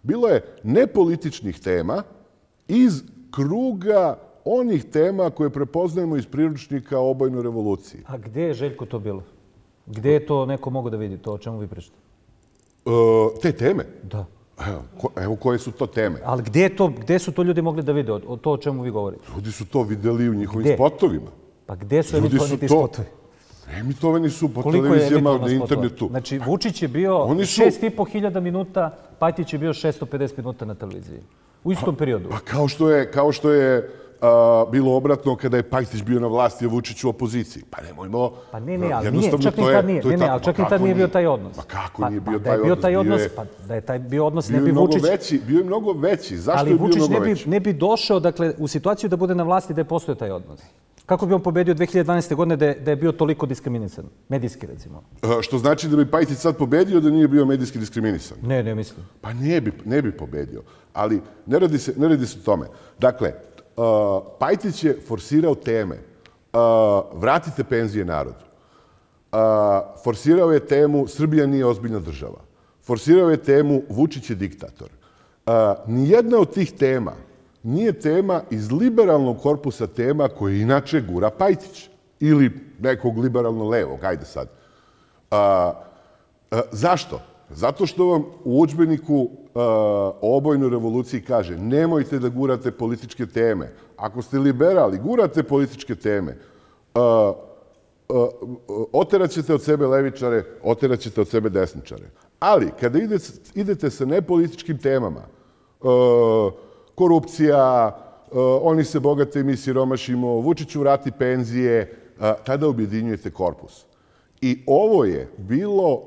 Bilo je nepolitičnih tema iz kruga onih tema koje prepoznajemo iz priručnika o obojnoj revoluciji. A gde je, Željko, to bilo? Gde je to neko mogao da vidi, to o čemu vi pričate? Te teme? Da. Evo koje su to teme. Ali gde su to ljudi mogli da vide, to o čemu vi govorite? Ljudi su to videli u njihovim spotovima. Pa gde su emitovani ti spotovi? Emitovani su po televizijama, na internetu. Znači, Vučić je bio 6.500 minuta, Pajtić je bio 650 minuta na televiziji. U istom periodu. Pa kao što je bilo obratno kada je Pajtić bio na vlasti, a Vučić u opoziciji. Pa nemojmo... Pa ne, ali nije, čak ni tad nije. Ne, ali čak ni tad nije bio taj odnos. Pa kako nije bio taj odnos? Pa da je taj bio odnos, ne bi Vučić... Bio je mnogo veći. Zašto je bio mnogo veći? Ali Vučić ne bi došao, dakle, u situaciju da bude na vlasti da je postojao taj odnos. Kako bi on pobedio 2012. godine da je bio toliko diskriminisan? Medijski, recimo. Što znači da bi Pajtić sad pobedio da nije bio medijski diskriminisan? Ne mislim. Pa ne bi pobedio. Ali ne radi se o tome. Dakle, Pajtić je forsirao teme. Vratite penzije narodu. Forsirao je temu Srbija nije ozbiljna država. Forsirao je temu Vučić je diktator. Nijedna od tih tema nije tema iz liberalnog korpusa tema koje inače gura Pajtić. Ili nekog liberalno levog, ajde sad. Zašto? Zato što vam u udžbeniku o obojnoj revoluciji kaže nemojte da gurate političke teme. Ako ste liberali, gurate političke teme, oterat ćete od sebe levičare, oterat ćete od sebe desničare. Ali kada idete sa nepolitičkim temama, korupcija, oni se bogate i mi siromašimo, Vučiću vrati penzije, tada objedinjujete korpus. I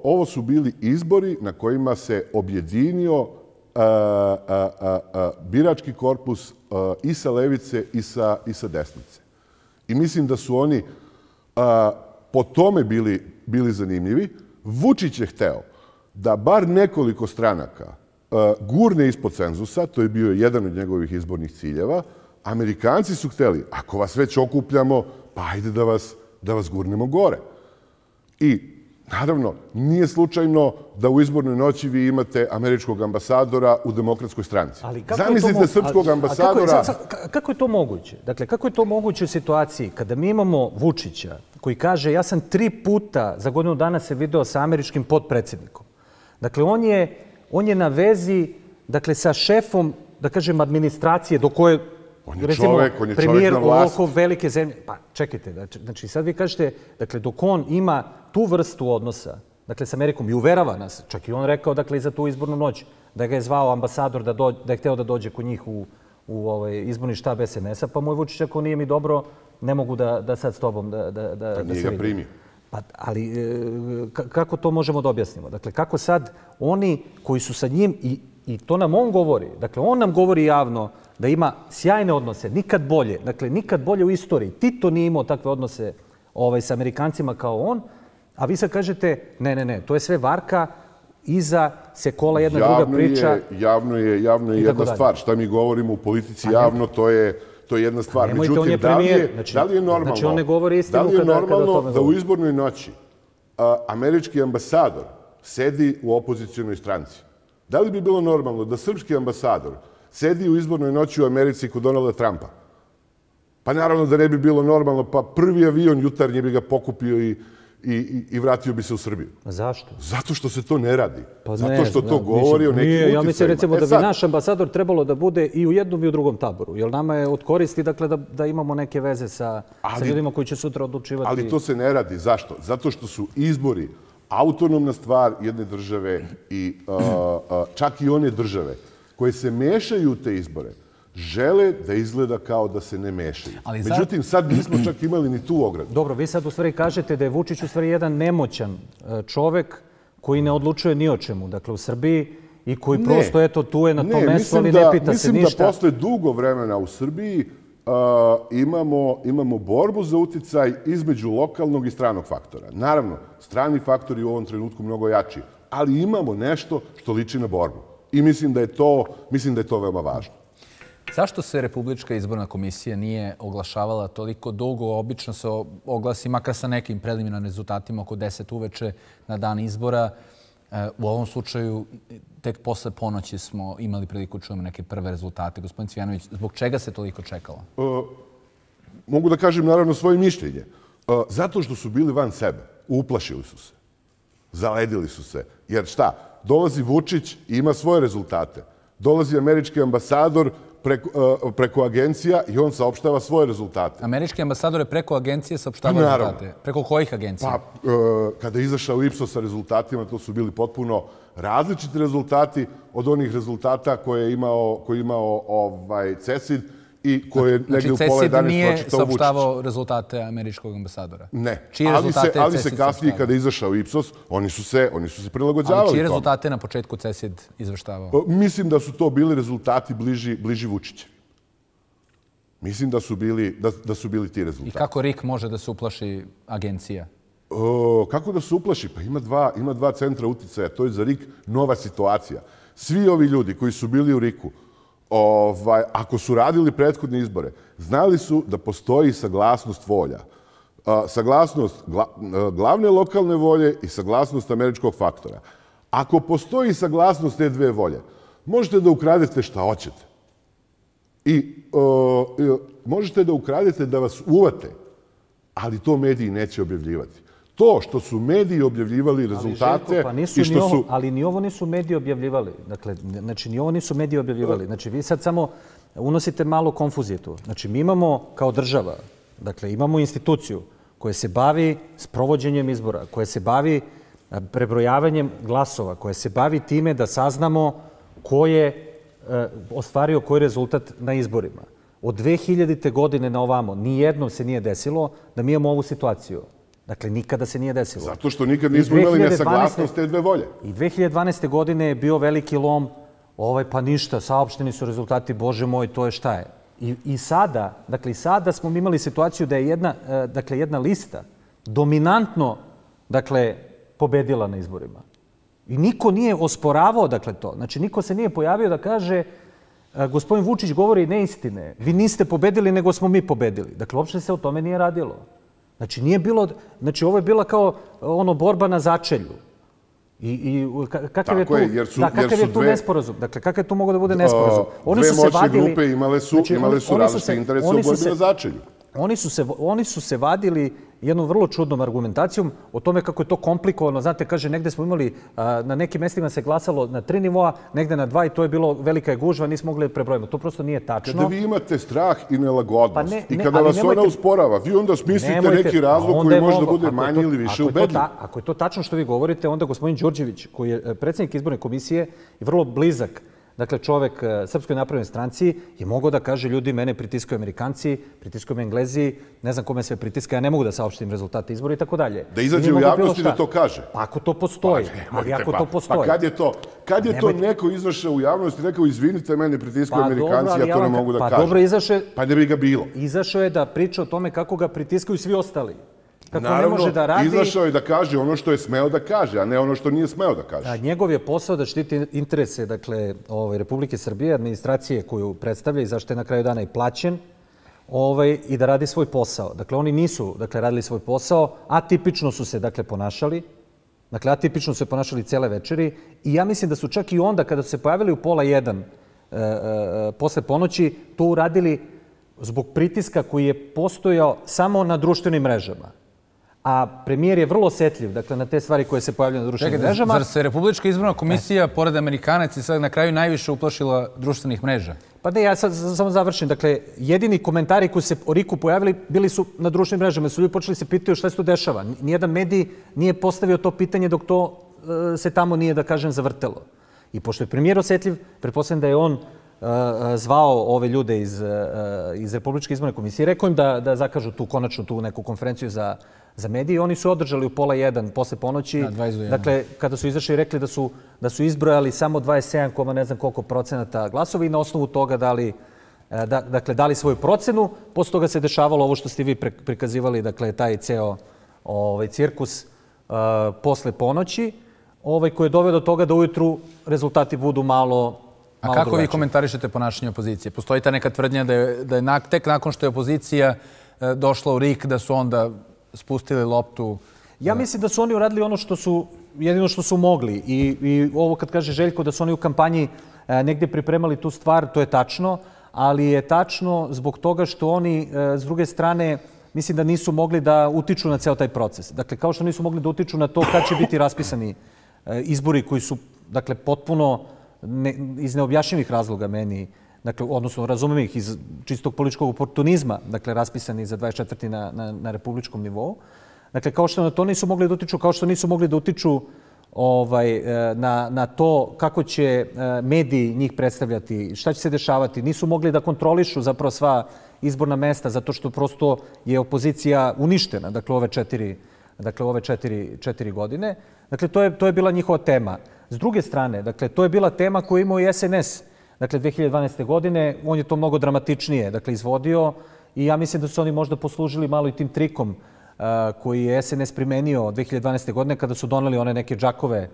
ovo su bili izbori na kojima se objedinio birački korpus i sa levice i sa desnice. I mislim da su oni po tome bili zanimljivi. Vučić je hteo da bar nekoliko stranaka gurne ispod cenzusa, to je bio jedan od njegovih izbornih ciljeva. Amerikanci su hteli, ako vas već okupljamo, pa ajde da vas gurnemo gore. I, naravno, nije slučajno da u izbornoj noći vi imate američkog ambasadora u Demokratskoj stranci. Zamislite srpskog ambasadora... Kako je to moguće? Dakle, kako je to moguće u situaciji kada mi imamo Vučića koji kaže ja sam 3 puta za godinu dana se video sa američkim potpredsjednikom. Dakle, on je na vezi, dakle, sa šefom, da kažem, administracije do koje... On je čovek na vlasti. Oko velike zemlje. Pa čekajte, znači sad vi kažete, dakle, dok on ima tu vrstu odnosa, dakle, s Amerikom i uverava nas, čak i on rekao, dakle, i za tu izbornu noć, da ga je zvao ambasador, da je hteo da dođe kod njih u izborni štab SNS-a, pa moj Vučić, ako nije mi dobro, ne mogu da sad s tobom da se vidim. Nije ga primio. Ali kako to možemo da objasnimo? Dakle, kako sad oni koji su sa njim, i to nam on govori, dakle, on nam govori javno da ima sjajne odnose, nikad bolje, dakle, nikad bolje u istoriji. Tito nije imao takve odnose sa Amerikancima kao on, a vi sad kažete, ne, to je sve varka, iza se kola jedna druga priča. Javno je jedna stvar. Šta mi govorimo u politici javno, to je jedna stvar. Međutim, da li je normalno da u izbornoj noći američki ambasador sedi u opozicijonoj stranci? Da li bi bilo normalno da srpski ambasador sedi u izbornoj noći u Americi kod Donalda Trumpa? Pa naravno da ne bi bilo normalno, pa prvi avion jutarnji bi ga pokupio i vratio bi se u Srbiju. A zašto? Zato što se to ne radi. Zato što to govori o nekim uticajima. Ja mislim recimo da bi naš ambasador trebalo da bude i u jednom i u drugom taboru. Jer nama je od koristi da imamo neke veze sa ljudima koji će sutra odlučivati. Ali to se ne radi. Zašto? Zato što su izbori autonomna stvar jedne države i čak i one države koje se mešaju u te izbore žele da izgleda kao da se ne mešaju. Međutim, sad nismo čak imali ni tu ogradu. Dobro, vi sad u stvari kažete da je Vučić u stvari jedan nemoćan čovek koji ne odlučuje ni o čemu, dakle u Srbiji, i koji prosto, eto, tu je na tom mestu, ali ne pita se ništa. Mislim da posle dugo vremena u Srbiji imamo borbu za uticaj između lokalnog i stranog faktora. Naravno, strani faktor je u ovom trenutku mnogo jači, ali imamo nešto što liči na borbu. I mislim da je to veoma važno. Zašto se Republička izborna komisija nije oglašavala toliko dugo? Obično se oglasi makar sa nekim preliminarnim rezultatima oko 10 uveče na dan izbora. U ovom slučaju tek posle ponoći smo imali priliku čujemo neke prve rezultate. Gospodin Cvijanović, zbog čega se toliko čekalo? Mogu da kažem naravno svoje mišljenje. Zato što su bili van sebe. Uplašili su se. Zaledili su se. Jer šta? dolazi Vučić i ima svoje rezultate. Dolazi američki ambasador preko agencija i on saopštava svoje rezultate. Američki ambasador je preko agencije saopštavao rezultate. Preko kojih agencija? Pa, kada je izašao Ipsos sa rezultatima, to su bili potpuno različiti rezultati od onih rezultata koje je imao CESID i koje je negdje u pola 11 pročitao Vučić. Znači, CESID nije saopštavao rezultate američkog ambasadora? Ne, Čije rezultate ali se kasnije kada je izašao Ipsos, oni su se prilagođavali tome. Ali čije rezultate na početku CESID izveštavao? Mislim da su to bili rezultati bliži Vučića. Mislim da su bili ti rezultati. I kako RIK može da se uplaši agencija? Kako da se uplaši? Pa ima dva centra uticaja. To je za RIK nova situacija. Svi ovi ljudi koji su bili u RIK-u, ako su radili prethodne izbore, znali su da postoji saglasnost volja. Saglasnost glavne lokalne volje i saglasnost američkog faktora. Ako postoji saglasnost te dve volje, možete da ukradete šta hoćete. I možete da ukradete da vas uvate, ali to mediji neće objavljivati. To što su mediji objavljivali rezultate i što su... Ali ni ovo nisu mediji objavljivali. Dakle, znači, ni ovo nisu mediji objavljivali. Znači, vi sad samo unosite malo konfuzije tu. Znači, mi imamo kao država, dakle, imamo instituciju koja se bavi sprovođenjem izbora, koja se bavi prebrojavanjem glasova, koja se bavi time da saznamo ko je ostvario koji rezultat na izborima. Od 2000. godine na ovamo nijednom se nije desilo da mi imamo ovu situaciju. Dakle, nikada se nije desilo. Zato što nikad nismo imali nesaglasnost te dve volje. I 2012. godine je bio veliki lom, pa ništa, saopšteni su rezultati, Bože moj, to je šta je. I sada smo imali situaciju da je jedna lista dominantno, pobedila na izborima. I niko nije osporavao, to. Znači, niko se nije pojavio da kaže gospodin Vučić govori neistine. Vi niste pobedili, nego smo mi pobedili. Dakle, uopšte se o tome nije radilo. Znači, nije bilo... Znači, ovo je bila kao borba na začelju. I kakav je tu nesporazum? Dakle, kakav je tu mogao da bude nesporazum? Dve moćne grupe imale su različite interese u borbi na začelju. Oni su se vadili jednom vrlo čudnom argumentacijom o tome kako je to komplikovano. Znate, kaže, negde smo imali, na nekim mestima se glasalo na 3 nivoa, negde na 2 i to je bilo velika je gužva, nismo mogli da prebrojimo. To prosto nije tačno. Kada vi imate strah i nelagodnost i kada vas ona usporava, vi onda smislite neki razlog koji može da bude manji ili više ubedljiv. Ako je to tačno što vi govorite, onda gospodin Đurđević, koji je predsjednik izborne komisije i vrlo blizak, dakle, čovek Srpskoj naprednoj stranci je mogao da kaže ljudi, mene pritiskaju Amerikanci, pritiskaju Englezi, ne znam kome sve pritiska, ja ne mogu da saopštim rezultate izbora i tako dalje. Da izađe u javnosti da to kaže. Pa ako to postoji. Pa kad je to neko izašao u javnosti i rekao, izvinite, mene pritiskaju Amerikanci, ja to ne mogu da kažem. Pa dobro, izašao pa ne bi ga bilo. Izašao je da priča o tome kako ga pritiskaju svi ostali. Naravno, izašao je da kaže ono što je smeo da kaže, a ne ono što nije smeo da kaže. Njegov je posao da štiti interese Republike Srbije, administracije koju predstavlja i zašto je na kraju dana i plaćen, i da radi svoj posao. Dakle, oni nisu radili svoj posao, atipično su se ponašali, atipično su se ponašali cele večeri i ja mislim da su čak i onda kada su se pojavili u 12:30 posle ponoći, to uradili zbog pritiska koji je postojao samo na društvenim mrežama. A premijer je vrlo osetljiv, na te stvari koje se pojavljaju na društvenim mrežama. Zar se Republička izborna komisija, pored Amerikanaca, sad na kraju najviše uplašila društvenih mreža? Pa ne, ja sad samo završim. Dakle, jedini komentari koji se o RIK-u pojavili bili su na društvenim mrežama. Su ljudi počeli se pitaju šta se to dešava. Nijedan medij nije postavio to pitanje dok to se tamo nije, da kažem, zavrtelo. I pošto je premijer osetljiv, pretpostavljam da je on zvao ove ljude iz Republičke izborne komisije i rekao im da zakažu konačno tu neku konferenciju za medije. Oni su održali u 12:30 posle ponoći. Dakle, kada su izašli i rekli da su izbrojali samo 27, ne znam koliko procenata glasova i na osnovu toga dali svoju procenu. Posle toga se dešavalo ovo što ste vi prikazivali, dakle, taj ceo cirkus posle ponoći, koji je doveo do toga da ujutru rezultati budu malo... A kako vi komentarišete ponašanje opozicije? Postoji ta neka tvrdnja da je tek nakon što je opozicija došla u RIK, da su onda spustili loptu? Ja mislim da su oni uradili ono jedino što su mogli. I ovo kad kaže Željko da su oni u kampanji negdje pripremali tu stvar, to je tačno, ali je tačno zbog toga što oni, s druge strane, mislim da nisu mogli da utiču na ceo taj proces. Dakle, kao što nisu mogli da utiču na to kad će biti raspisani izbori koji su dakle, potpuno iz neobjašnjivih razloga meni, dakle, odnosno razumem ih iz čistog političkog oportunizma, dakle, raspisani za 24. na republičkom nivou. Dakle, kao što na to nisu mogli da utiču, kao što nisu mogli da utiču na to kako će mediji njih predstavljati, šta će se dešavati. Nisu mogli da kontrolišu zapravo sva izborna mesta, zato što prosto je opozicija uništena, dakle, ove četiri godine. Dakle, to je bila njihova tema. S druge strane, dakle, to je bila tema koju imao i SNS. Dakle, 2012. godine, on je to mnogo dramatičnije, dakle, izvodio i ja mislim da su oni možda poslužili malo i tim trikom koji je SNS primenio 2012. godine kada su doneli one neke džakove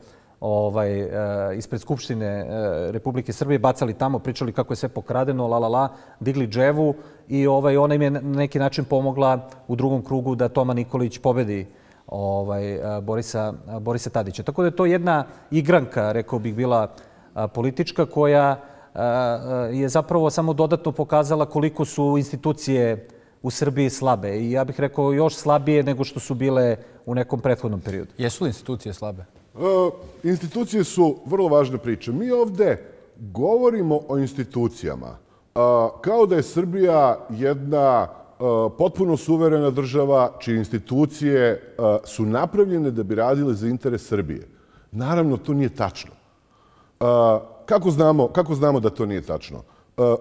ispred Skupštine Republike Srbije, bacali tamo, pričali kako je sve pokradeno, digli dževu i ona im je na neki način pomogla u drugom krugu da Toma Nikolić pobedi Borisa Tadića. Tako da je to jedna igranka, rekao bih, bila politička koja je zapravo samo dodatno pokazala koliko su institucije u Srbiji slabe. I ja bih rekao još slabije nego što su bile u nekom prethodnom periodu. Jesu li institucije slabe? Institucije su vrlo važna priča. Mi ovde govorimo o institucijama kao da je Srbija jedna potpuno suverena država čije institucije su napravljene da bi radile za interes Srbije. Naravno, to nije tačno. Kako znamo da to nije tačno?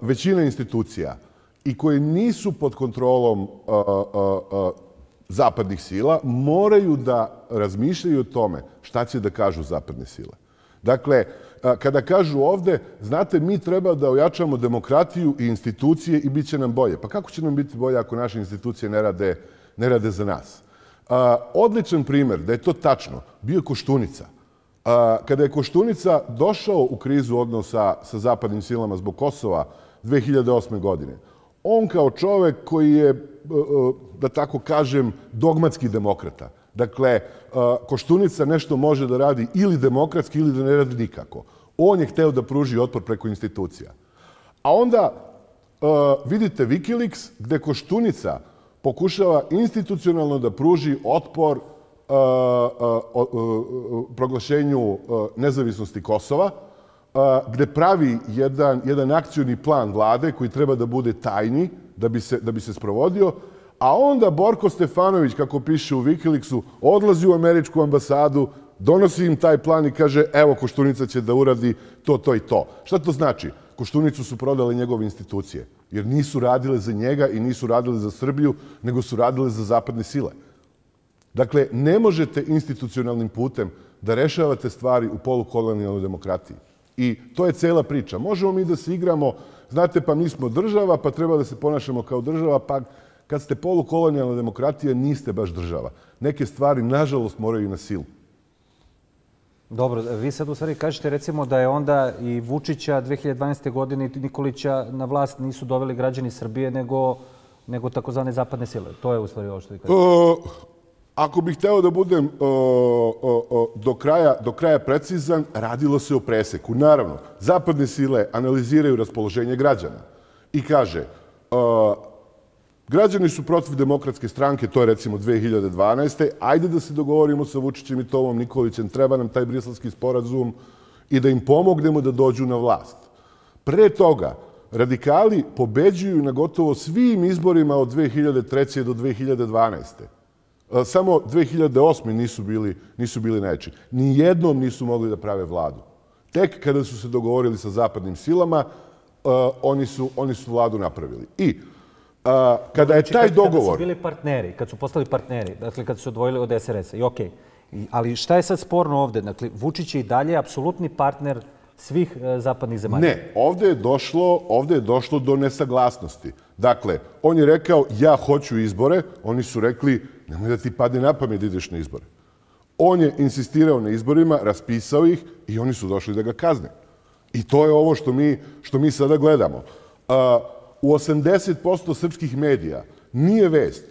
Većina institucija i koje nisu pod kontrolom zapadnih sila moraju da razmišljaju o tome šta će da kažu zapadne sile. Dakle, kada kažu ovde, znate, mi treba da ojačamo demokratiju i institucije i bit će nam bolje. Pa kako će nam biti bolje ako naše institucije ne rade za nas? Odličan primer da je to tačno bio Koštunica. Kada je Koštunica došao u krizu odnosa sa zapadnim silama zbog Kosova 2008. godine, on kao čovek koji je, da tako kažem, dogmatski demokrata. Dakle, Koštunica nešto može da radi ili demokratski ili da ne radi nikako. On je hteo da pruži otpor preko institucija. A onda vidite Wikileaks gde Koštunica pokušava institucionalno da pruži otpor proglašenju nezavisnosti Kosova, gde pravi jedan akcioni plan vlade koji treba da bude tajni da bi se sprovodio, a onda Borko Stefanović, kako piše u Wikileaksu, odlazi u američku ambasadu, donosi im taj plan i kaže evo Koštunica će da uradi to i to. Šta to znači? Koštunicu su prodale njegove institucije, jer nisu radile za njega i nisu radile za Srbiju, nego su radile za zapadne sile. Dakle, ne možete institucionalnim putem da rešavate stvari u polukolonijalnoj demokratiji. I to je cela priča. Možemo mi da se igramo, znate, pa mi smo država, pa treba da se ponašamo kao država, pa kad ste polukolonijalna demokratija, niste baš država. Neke stvari, nažalost, moraju na silu. Dobro, vi sad u stvari kažete recimo da je onda i Vučića 2012. godine i Nikolića na vlast nisu doveli građani Srbije, nego takozvane zapadne sile. To je u stvari ovo što vi kažete. Ako bih hteo da budem do kraja precizan, radilo se o preseku. Naravno, zapadne sile analiziraju raspoloženje građana i kaže građani su protiv demokratske stranke, to je recimo 2012. Ajde da se dogovorimo sa Vučićem i Tomom Nikolićem, treba nam taj briselski sporazum i da im pomognemo da dođu na vlast. Pre toga, radikali pobeđuju na gotovo svim izborima od 2003. do 2012. Samo 2008. nisu bili najjači. Nijednom nisu mogli da prave vladu. Tek kada su se dogovorili sa zapadnim silama, oni su vladu napravili. I kada je taj dogovor... Kada su bili partneri, kad su postali partneri, dakle kad su se odvojili od SRS-a, i okej. Ali šta je sad sporno ovde? Dakle, Vučić je i dalje apsolutni partner svih zapadnih zemalja. Ne, ovde je došlo do nesaglasnosti. Dakle, on je rekao ja hoću izbore, oni su rekli nemoj da ti padne na pamet da ideš na izbore. On je insistirao na izborima, raspisao ih i oni su došli da ga kazne. I to je ovo što mi sada gledamo. U 80% srpskih medija nije vest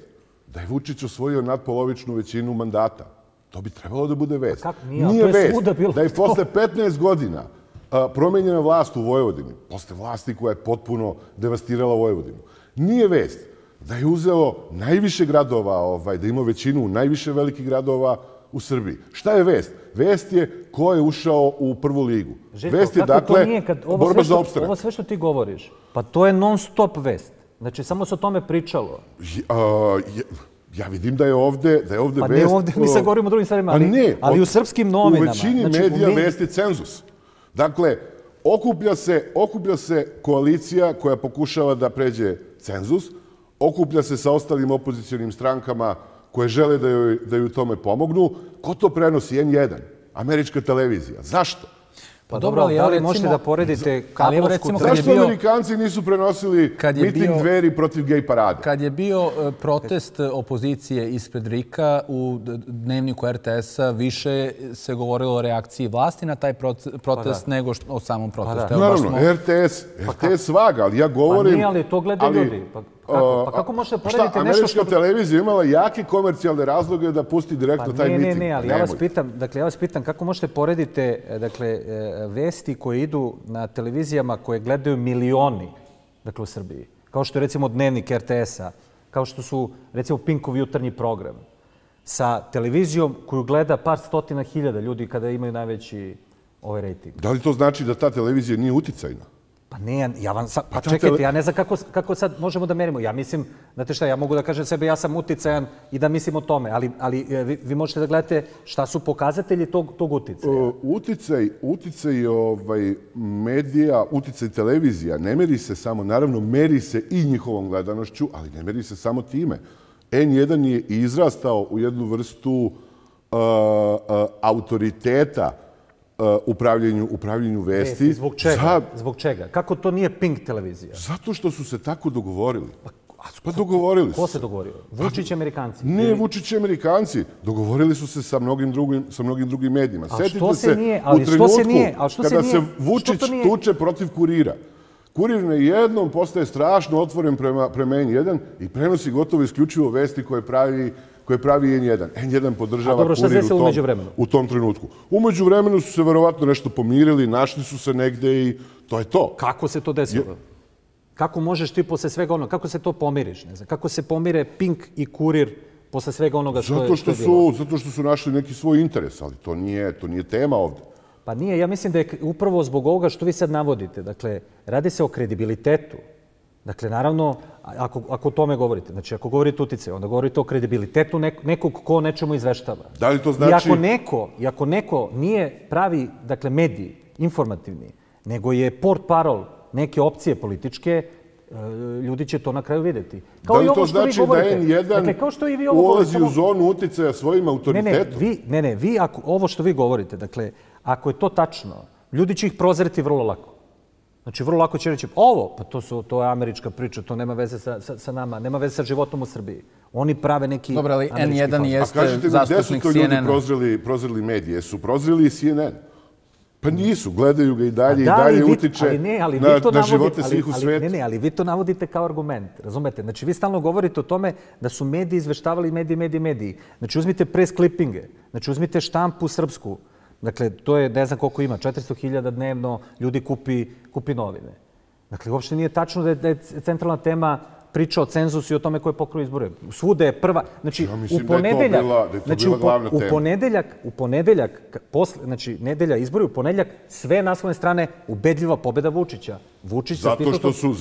da je Vučić osvojio nadpolovičnu većinu mandata. To bi trebalo da bude vest. Nije vest da je posle 15 godina promenjena vlast u Vojvodini, posle vlasti koja je potpuno devastirala Vojvodinu. Nije vest da je uzeo najviše gradova, da ima većinu najviše velikih gradova u Srbiji. Šta je vest? Vest je ko je ušao u prvu ligu. Željko, Vest je, kako to dakle, nije borba za opstanak. Ovo sve što ti govoriš, pa to je non-stop vest. Znači, samo se o tome pričalo. Ja vidim da je ovde vest... Pa ne ovde, mi sad govorimo o drugim stvarima, ali u srpskim novinama. U većini medija vest je cenzus. Dakle, okuplja se koalicija koja pokušava da pređe cenzus, okuplja se sa ostalim opozicionim strankama koje žele da joj u tome pomognu. Ko to prenosi? N1, američka televizija. Zašto? Pa dobro, da li možete da poredite kablovsku... Zašto Amerikanci nisu prenosili miting Dveri protiv gej parade? Kad je bio protest opozicije ispred RIK-a u dnevniku RTS-a, više se govorilo o reakciji vlasti na taj protest nego o samom protestu. Naravno, RTS vaga, ali ja govorim... Pa nije, ali to gledaju ljudi. Pa kako možete porediti nešto što... Američka televizija imala jake komercijalne razloge da pusti direktno taj miting. Ne, ali ja vas pitam kako možete porediti vesti koje idu na televizijama koje gledaju milioni, dakle u Srbiji, kao što je recimo dnevnik RTS-a, kao što su recimo Pinkov jutarnji program, sa televizijom koju gleda par stotina hiljada ljudi kada imaju najveći rejting. Da li to znači da ta televizija nije uticajna? Pa ne, pa čekajte, ja ne znam kako sad možemo da merimo. Ja mislim, znate šta, ja mogu da kažem sebe, ja sam uticajan i da mislim o tome, ali vi možete da gledate šta su pokazatelji tog uticaja. Uticaj medija, uticaj televizija ne meri se samo, naravno meri se i njihovom gledanošću, ali ne meri se samo time. N1 je izrastao u jednu vrstu autoriteta upravljanju vesti. Zbog čega? Kako to nije Pink televizija? Zato što su se tako dogovorili. Pa dogovorili su se. Ko se dogovorio? Vučić i Amerikanci? Ne Vučić i Amerikanci. Dogovorili su se sa mnogim drugim medijima. Setite se u trenutku kada se Vučić tuče protiv Kurira. Kurir na jednom postaje strašno otvoren prema N1 i prenosi gotovo isključivo vesti koje pravi N1. N1 podržava Kurir u tom trenutku. Umeđu vremenu su se verovatno nešto pomirili, našli su se negde i to je to. Kako se to desilo? Kako možeš ti posle svega onoga, kako se to pomiriš? Kako se pomire Pink i Kurir posle svega onoga što je bilo? Zato što su našli neki svoj interes, ali to nije tema ovde. Pa nije, ja mislim da je upravo zbog ovoga što vi sad navodite, dakle, radi se o kredibilitetu. Dakle, naravno, ako o tome govorite, znači ako govorite utice, onda govorite o kredibilitetu nekog ko o nečemu izveštava. Da li to znači... I ako neko nije pravi, dakle, mediji, informativni, nego je port-parol neke opcije političke, ljudi će to na kraju vidjeti. Da li to znači da N1 ulazi u zonu uticaja svojim autoritetom? Ne, vi, ovo što vi govorite, dakle, ako je to tačno, ljudi će ih prozreti vrlo lako. Znači, vrlo lako će reći, pa to je američka priča, to nema veze sa nama, nema veze sa životom u Srbiji. Oni prave neki... Dobro, ali N1 jeste zastupnik CNN-a. A kažete mi, gde su to ljudi prozreli medije? Su prozreli i CNN? Pa nisu, gledaju ga i dalje utiče na živote svih u svetu. Ne, ali vi to navodite kao argument, razumete? Znači, vi stalno govorite o tome da su mediji izveštavali mediji. Znači, uzmite press clippinge, znači, uzmite štampu srpsku. Dakle, to je, ne znam koliko ima, 400.000 dnevno ljudi kupi novine. Dakle, uopšte nije tačno da je centralna tema priča o cenzusu i o tome ko je pokrao izbore. Svuda je prva... Znači, u ponedeljak, znači, nedelja izbori, u ponedeljak, sve naslovne strane ubedljiva pobjeda Vučića. Zato što su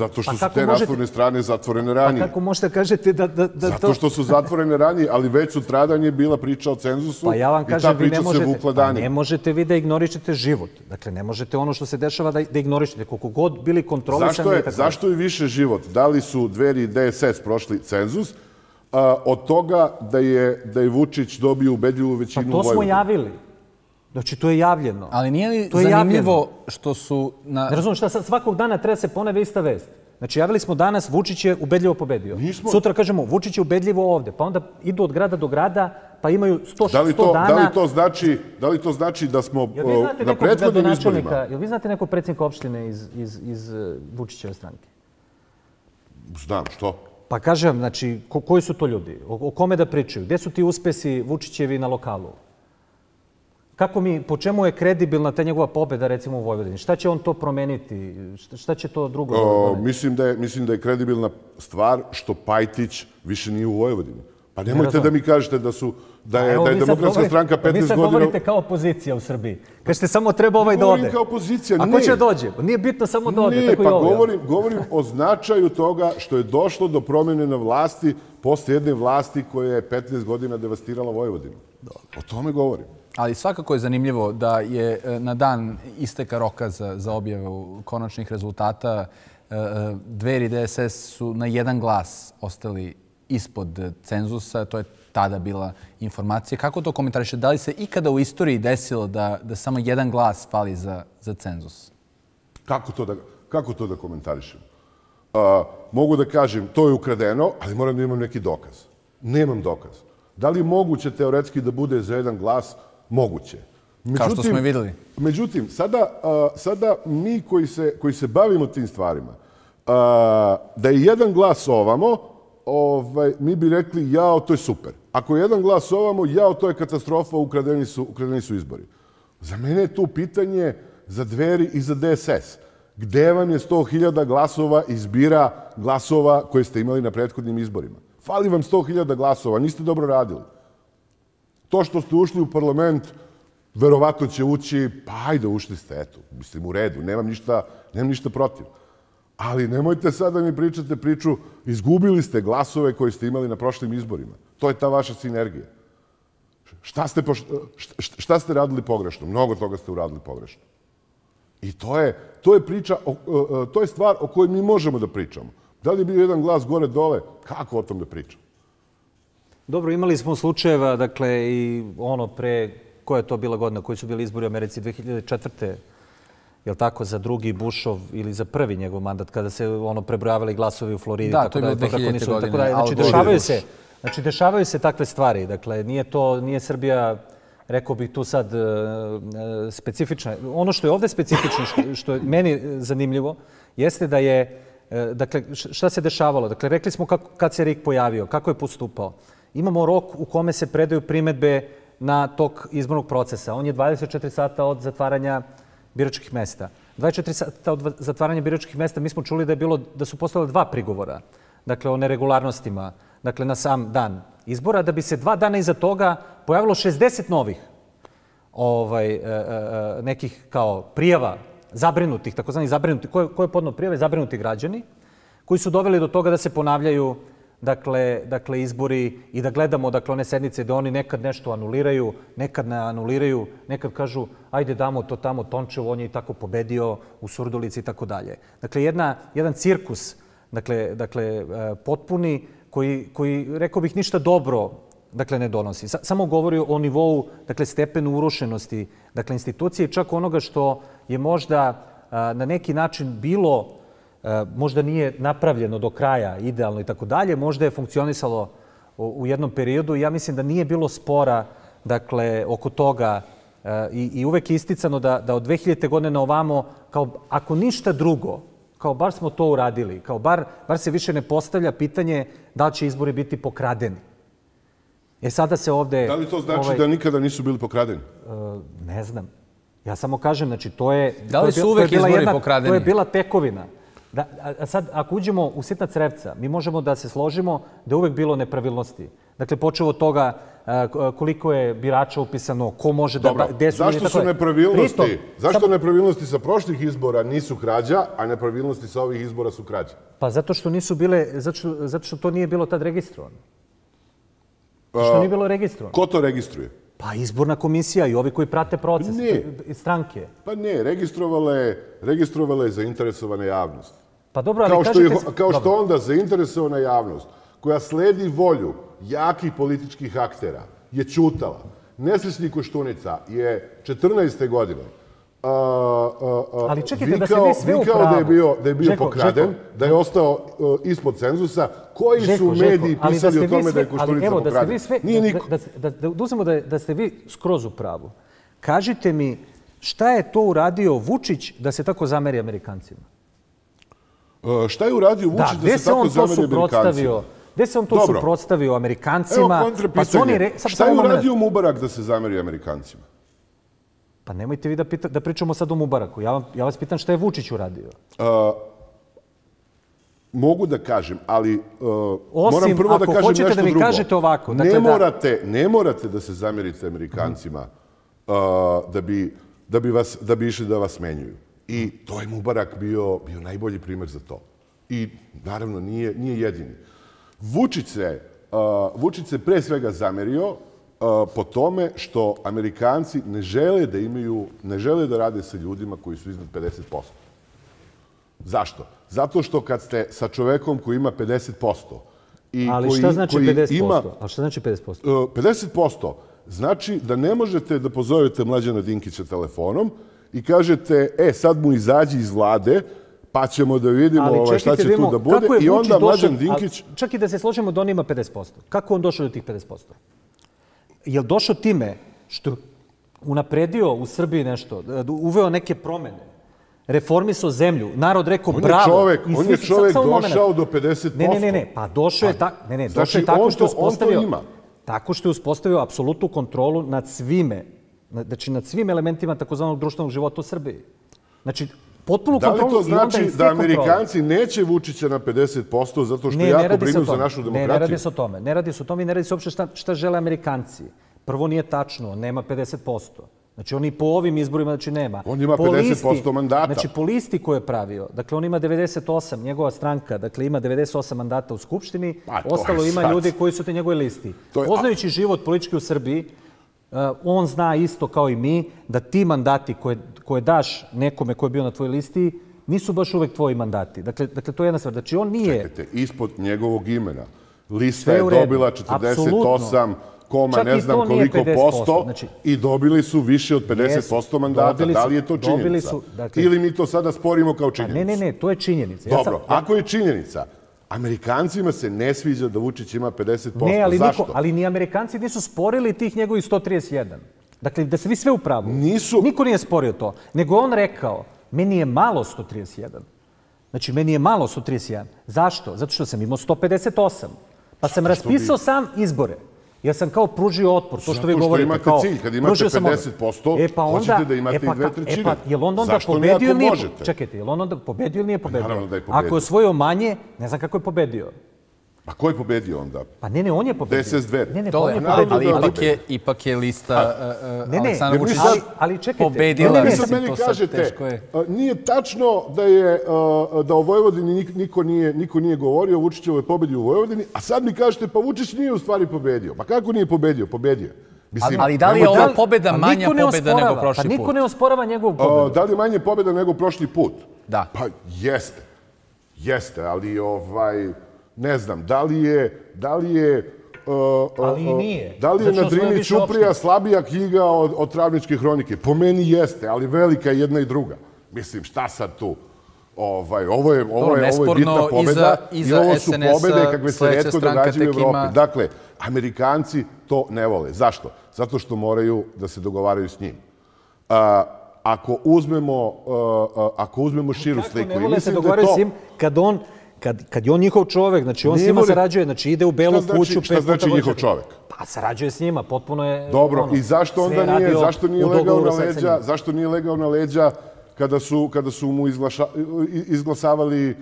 te naslovne strane zatvorene ranije. Pa kako možete kažete da to... Zato što su zatvorene ranije, ali već sutradan je bila priča o cenzusu i ta priča se vukla danima. Ne možete vi da ignorišete život. Dakle, ne možete ono što se dešava da ignorišete. Koliko god bili kontrolisani... Zašto je više život? Da li su Dveri i DSS prošli cenzus od toga da je Vučić dobio ubedljivu većinu u Vojvodini? Pa to smo javili. Znači, to je javljeno. Ali nije li zanimljivo što su... Ne razumijem, šta sad svakog dana treba se ponavlja ista vest. Znači, javili smo danas, Vučić je ubedljivo pobedio. Sutra kažemo, Vučić je ubedljivo ovde. Pa onda idu od grada do grada, pa imaju 100 dana... Da li to znači da smo na prethodnim izborima... Jel vi znate nekog predsjednika opštine iz Vučićeve stranke? Znam, što? Pa kažem, znači, koji su to ljudi? O kome da pričaju? Gde su ti uspesi Vučićevi na lokalu? Po čemu je kredibilna ta njegova pobjeda, recimo, u Vojvodini? Šta će on to promeniti? Šta će to drugo? Mislim da je kredibilna stvar što Pajtić više nije u Vojvodini. Pa nemojte da mi kažete da je Demokratska stranka 15 godina... Vi sad govorite kao opozicija u Srbiji. Kažete samo treba ovaj da ode. Govorim kao opozicija, ne. A ko će da dođe? Nije bitno samo da ode. Ne, pa govorim o značaju toga što je došlo do promjene na vlasti posle jedne vlasti koja je 15 godina devastirala Vojvodinu. O tome govorim. Ali svakako je zanimljivo da je na dan isteka roka za objavu konačnih rezultata Dveri i DSS su na jedan glas ostali ispod cenzusa. To je tada bila informacija. Kako to komentariše? Da li se ikada u istoriji desilo da samo jedan glas fali za cenzus? Kako to da komentarišem? Mogu da kažem to je ukradeno, ali moram da imam neki dokaz. Nemam dokaz. Da li je moguće teoretski da bude za jedan glas? Moguće. Kao što smo i videli. Međutim, sada mi koji se bavimo tim stvarima, da je jedan glas ovamo, mi bi rekli, jao, to je super. Ako je jedan glas ovamo, jao, to je katastrofa, ukradeni su izbori. Za mene je tu pitanje za Dveri i za DSS. Gde vam je 100.000 glasova izbira glasova koje ste imali na prethodnim izborima? Fali vam 100.000 glasova, niste dobro radili. To što ste ušli u parlament, verovatno će ući, pa ajde, ušli ste, eto, mislim, u redu, nemam ništa protiv. Ali nemojte sad da mi pričate priču, izgubili ste glasove koje ste imali na prošlim izborima. To je ta vaša sinergija. Šta ste radili pogrešno? Mnogo toga ste uradili pogrešno. I to je priča, to je stvar o kojoj mi možemo da pričamo. Da li je bio jedan glas gore-dole? Kako o tom da pričam? Dobro, imali smo slučajeva, dakle, i ono pre, koja je to bila godina, koji su bili izbori u Americi 2004. Je li tako, za drugi Bushov ili za prvi njegov mandat, kada se prebrojavali glasovi u Floridi? Da, to je bilo 2000. godine. Znači, dešavaju se takve stvari. Dakle, nije Srbija, rekao bih tu sad, specifična. Ono što je ovde specifično, što je meni zanimljivo, jeste da je, dakle, šta se dešavalo? Dakle, rekli smo kad se RIK pojavio, kako je postupao. Imamo rok u kome se predaju primedbe na tok izbornog procesa. On je 24 sata od zatvaranja biračkih mesta. 24 sata od zatvaranja biračkih mesta mi smo čuli da su postojala 2 prigovora, dakle o neregularnostima, dakle na sam dan izbora, da bi se 2 dana iza toga pojavilo 60 novih nekih kao prijava zabrinutih, takozvani zabrinutih, ko je podneo prijave? Zabrinuti građani, koji su doveli do toga da se ponavljaju dakle izbori i da gledamo one sednice da oni nekad nešto anuliraju, nekad ne anuliraju, nekad kažu ajde damo to tamo Tončevu, on je i tako pobedio u Surdulici i tako dalje. Dakle, jedan cirkus, dakle, potpuni koji, rekao bih, ništa dobro ne donosi. Samo govori o nivou, dakle, stepenu urušenosti, dakle, institucije i čak onoga što je možda na neki način bilo, možda nije napravljeno do kraja, idealno i tako dalje, možda je funkcionisalo u jednom periodu i ja mislim da nije bilo spora, dakle, oko toga i uvek je isticano da od 2000. godine na ovamo, kao ako ništa drugo, kao bar smo to uradili, kao bar se više ne postavlja pitanje da li će izbori biti pokradeni. Sada se ovde... Da li to znači da nikada nisu bili pokradeni? Ne znam. Ja samo kažem, znači to je... Da li su uvek izbori pokradeni? To je bila tekovina. A sad, ako uđemo u sitna crevca, mi možemo da se složimo da je uvek bilo nepravilnosti. Dakle, počeo od toga koliko je birača upisano, ko može da... Dobro, zašto su nepravilnosti? Zašto nepravilnosti sa prošlih izbora nisu krađa, a nepravilnosti sa ovih izbora su krađa? Pa zato što nisu bile, zato što to nije bilo tad registrovano. Što nije bilo registrovano. Ko to registruje? Pa izborna komisija i ovi koji prate proces, stranke. Pa ne, registrovala je zainteresovana javnost. Pa dobro, ali kažete... Kao što onda zainteresovana javnost, koja sledi volju jakih političkih aktera, je ćutala. Nesrećni Koštunica je 14. godine vikao da je bio pokraden, da je ostao ispod cenzusa. Koji su mediji pisali o tome da je Koštunica pokraden? Nije niko. Da uzmemo da ste vi skroz u pravu. Kažite mi šta je to uradio Vučić da se tako zameri Amerikancima? Šta je uradio Vučić da se tako zameri Amerikancima? Gde se on to suprotstavio Amerikancima? Evo kontrapitanje. Šta je uradio Mubarak da se zameri Amerikancima? Pa nemojte vi da pričamo sad o Mubaraku. Ja vas pitam šta je Vučić uradio. Mogu da kažem, ali moram prvo da kažem nešto drugo. Da mi kažete ovako. Ne morate da se zamerite Amerikancima da bi išli da vas menjuju. I to je Mubarak bio najbolji primer za to. I naravno nije jedini. Vučić se pre svega zamerio po tome što Amerikanci ne žele da rade sa ljudima koji su iznad 50%. Zašto? Zato što kad ste sa čovekom koji ima 50% ali šta znači 50%? A šta znači 50%? 50% znači da ne možete da pozovete Mlađana Dinkića telefonom i kažete, sad mu izađi iz vlade, pa ćemo da vidimo šta će tu da bude. I onda Mlađan Dinkić... Čak i da se složimo da on ima 50%. Kako on došao do tih 50%? Je li došao time što unapredio u Srbiji nešto, uveo neke promene, reformisao zemlju, narod rekao bravo. On je čovek došao do 50%. Ne, pa došao je tako što je uspostavio... Tako što je uspostavio apsolutnu kontrolu nad svime, znači nad svim elementima takozvanog društvenog života u Srbiji. Znači, potpunu kontrolu i onda iz te kontrole. Da li to znači da Amerikanci neće Vučića na 50% zato što jako brinu za našu demokratiju? Ne radi se o tome. Ne radi se o tome i ne radi se uopšte šta žele Amerikanci. Prvo nije tačno, nema 50%. Znači, on i po ovim izborima, znači nema. On ima 50% mandata. Znači, po listi koju je pravio, dakle, on ima 98, njegova stranka, dakle, ima 98 mandata u Skupštini, ostalo ima ljudi koji su te njegove listi. Poznajući život politički u Srbiji, on zna isto kao i mi da ti mandati koje daš nekome ko je bio na tvojoj listi nisu baš uvek tvoji mandati. Dakle, to je jedna stvar. Znači, on nije... Čekajte, ispod njegovog imena. Lista je dobila 48... ne znam koliko posto i dobili su više od 50% mandata. Da li je to činjenica? Ili mi to sada sporimo kao činjenicu? Ne, to je činjenica. Dobro, ako je činjenica, Amerikancima se ne sviđa da Vučić ima 50%. Zašto? Ali ni Amerikanci nisu sporili tih njegovih 131. Dakle, da se vi sve u pravu. Niko nije sporio to. Nego on rekao, meni je malo 131. Znači, meni je malo 131. Zašto? Zato što sam imao 158. Pa sam raspisao sam izbore. Ja sam kao pružio otpor, to što vi govorite. Zato što imate cilj, kad imate 50%, hoćete da imate i 2/3. Je li on onda pobedio ili nije? Čekajte, je li on onda pobedio ili nije pobedio? Naravno da je pobedio. Ako je osvojio manje, ne znam kako je pobedio. A ko je pobedio onda? Pa ne, on je pobedio. DSS Dveri. Ali ipak je lista Aleksandra Vučića pobedila. Vi sad meni kažete, nije tačno da o Vojvodini niko nije govorio o Vučićevoj pobedi u Vojvodini, a sad mi kažete pa Vučić nije u stvari pobedio. Pa kako nije pobedio? Pobedio je. Ali da li je ova pobeda manja pobeda nego prošli put? Pa niko ne osporava njegovu pobedu. Da li je manje pobeda nego prošli put? Da. Pa jeste, ali ne znam, da li je na Drini Ćuprija slabija knjiga od Travničke hronike? Po meni jeste, ali velika je jedna i druga. Mislim, šta sad tu? Ovo je bitna pobeda i ovo su pobede kakve se retko događaju u Evropi. Dakle, Amerikanci to ne vole. Zašto? Zato što moraju da se dogovaraju s njim. Ako uzmemo širu sliku... Kako ne vole se dogovaraju s njim kad je on njihov čovek, znači on s njima sarađuje, znači ide u Belu kuću 5 puta. Šta znači njihov čovek? Pa sarađuje s njima, potpuno je... Dobro, i zašto onda nije legao na leđa kada su mu izglasavali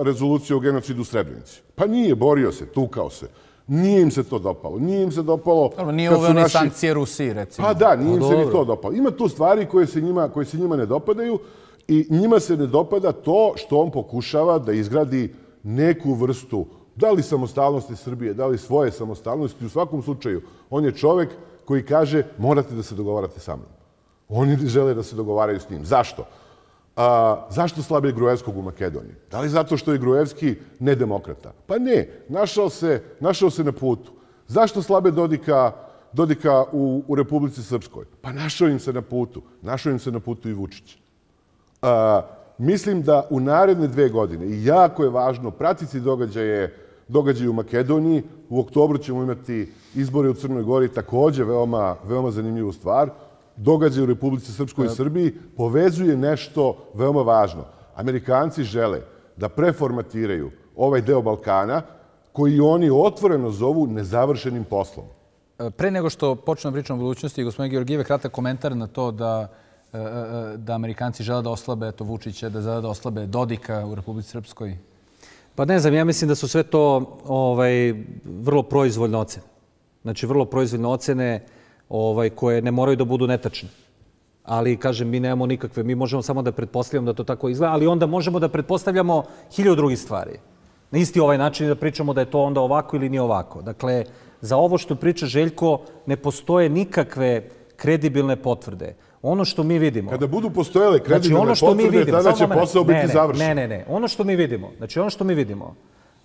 rezoluciju o genocidu u Srebrenici? Pa nije, borio se, tukao se. Nije im se to dopalo. Nije im se dopalo... Nije uveo ni sankcije Rusiji, recimo. Pa da, nije im se ni to dopalo. Ima tu stvari koje se njima ne dopadaju. I njima se ne dopada to što on pokušava da izgradi neku vrstu, da li samostalnosti Srbije, da li svoje samostalnosti. U svakom slučaju, on je čovek koji kaže morate da se dogovarate sa mnom. Oni žele da se dogovaraju s njim. Zašto? Zašto slabe Gruevskog u Makedoniji? Da li zato što je Gruevski nedemokrata? Pa ne, našao se na putu. Zašto slabe Dodika u Republici Srpskoj? Pa našao im se na putu. Našao im se na putu i Vučić. Mislim da u naredne 2 godine i jako je važno pratiti događaje u Makedoniji. U oktobru ćemo imati izbore u Crnoj Gori, takođe veoma zanimljivu stvar. Događaj u Republici Srpskoj i Srbiji povezuje nešto veoma važno. Amerikanci žele da preformatiraju ovaj deo Balkana koji oni otvoreno zovu nezavršenim poslom. Pre nego što počnemo pričati o budućnosti, gospodine Georgijeve, kratak komentar na to da Amerikanci žele da oslabe Vučića, da žele da oslabe Dodika u Republici Srpskoj? Pa ne znam, ja mislim da su sve to vrlo proizvoljne ocene. Znači, vrlo proizvoljne ocene koje ne moraju da budu netačne. Ali, kažem, mi nemamo nikakve, mi možemo samo da pretpostavljamo da to tako izgleda, ali onda možemo da pretpostavljamo 1000 drugih stvari. Na isti ovaj način da pričamo da je to onda ovako ili nije ovako. Dakle, za ovo što priča Željko ne postoje nikakve kredibilne potvrde. Ono što mi vidimo... Kada budu postojale kredibilne potvrde, tada će posao biti završen. Ne. Ono što mi vidimo,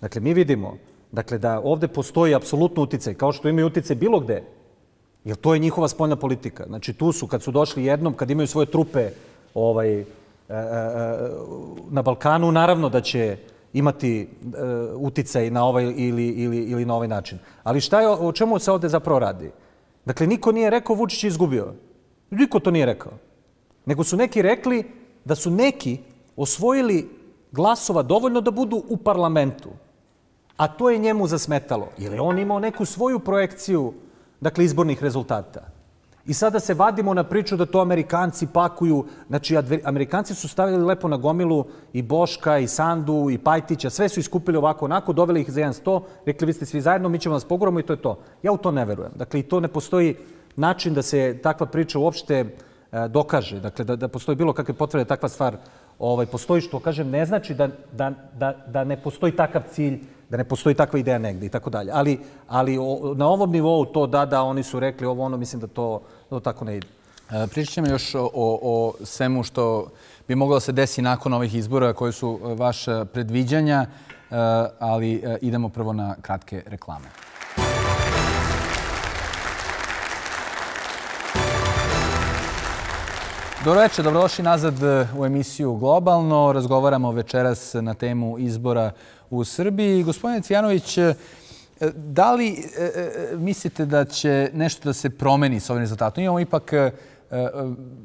dakle, mi vidimo da ovde postoji apsolutno uticaj, kao što imaju uticaj bilo gde, jer to je njihova spoljna politika. Znači, tu su, kad su došli jednom, kad imaju svoje trupe na Balkanu, naravno da će imati uticaj na ovaj ili na ovaj način. Ali o čemu se ovde zapravo radi? Dakle, niko nije rekao Vučić je izgubio. Niko to nije rekao. Nego su neki rekli da su neki osvojili glasova dovoljno da budu u parlamentu. A to je njemu zasmetalo. Jer je on imao neku svoju projekciju, dakle, izbornih rezultata. I sada se vadimo na priču da to Amerikanci pakuju. Znači, Amerikanci su stavili lepo na gomilu i Boška, i Sandu, i Pajtića. Sve su iskupili ovako onako, doveli ih za 100, rekli vi ste svi zajedno, mi ćemo vas poguramo i to je to. Ja u to ne verujem. Dakle, i to ne postoji način da se takva priča uopšte dokaže. Dakle, da postoji bilo kakve potvrde, takva stvar postoji, što, kažem, ne znači da ne postoji takav cilj, da ne postoji takva ideja negde i tako dalje. Ali na ovom nivou to da, oni su rekli ovo, ono, mislim da to tako ne ide. Pričat ćemo još o svemu što bi moglo da se desi nakon ovih izbora, koji su vaša predviđanja, ali idemo prvo na kratke reklame. Dobro večer, dobrodošli nazad u emisiju Globalno. Razgovaramo večeras na temu izbora u Srbiji. Gospodine Cvijanović, da li mislite da će nešto da se promeni s ovim rezultatom? Imamo ipak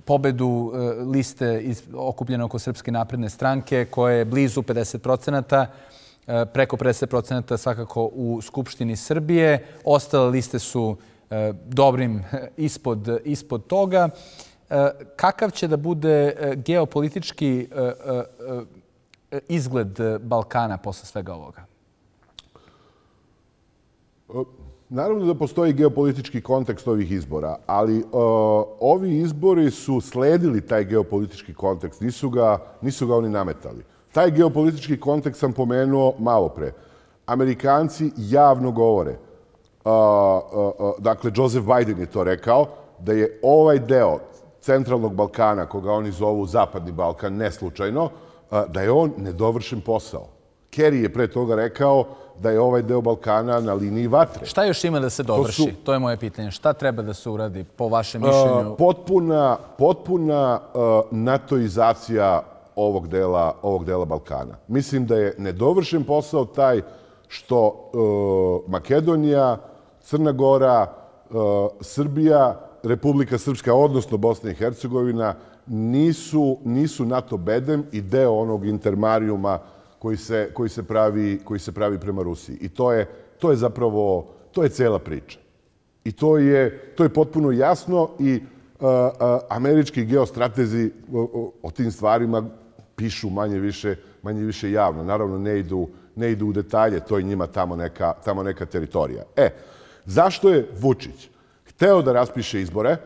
pobedu liste okupljene oko Srpske napredne stranke, koja je blizu 50%, preko 50% svakako u Skupštini Srbije. Ostale liste su dobrim ispod toga. Kakav će da bude geopolitički izgled Balkana posle svega ovoga? Naravno da postoji geopolitički kontekst ovih izbora, ali ovi izbori su sledili taj geopolitički kontekst, nisu ga oni nametali. Taj geopolitički kontekst sam pomenuo malo pre. Amerikanci javno govore, dakle, Joseph Biden je to rekao, da je ovaj deo centralnog Balkana, koga oni zovu Zapadni Balkan, ne slučajno, da je on nedovršen posao. Kerry je pre toga rekao da je ovaj deo Balkana na liniji vatre. Šta još ima da se dovrši? To je moje pitanje. Šta treba da se uradi po vašem mišljenju? Potpuna natoizacija ovog dela Balkana. Mislim da je nedovršen posao taj što Makedonija, Crna Gora, Srbija, Republika Srpska, odnosno Bosna i Hercegovina, nisu NATO bedem i deo onog intermarijuma koji se pravi prema Rusiji. I to je zapravo, to je cela priča. I to je potpuno jasno i američki geostratezi o tim stvarima pišu manje više javno. Naravno, ne idu u detalje, to je njima tamo neka teritorija. Zašto je Vučić hteo da raspiše izbore,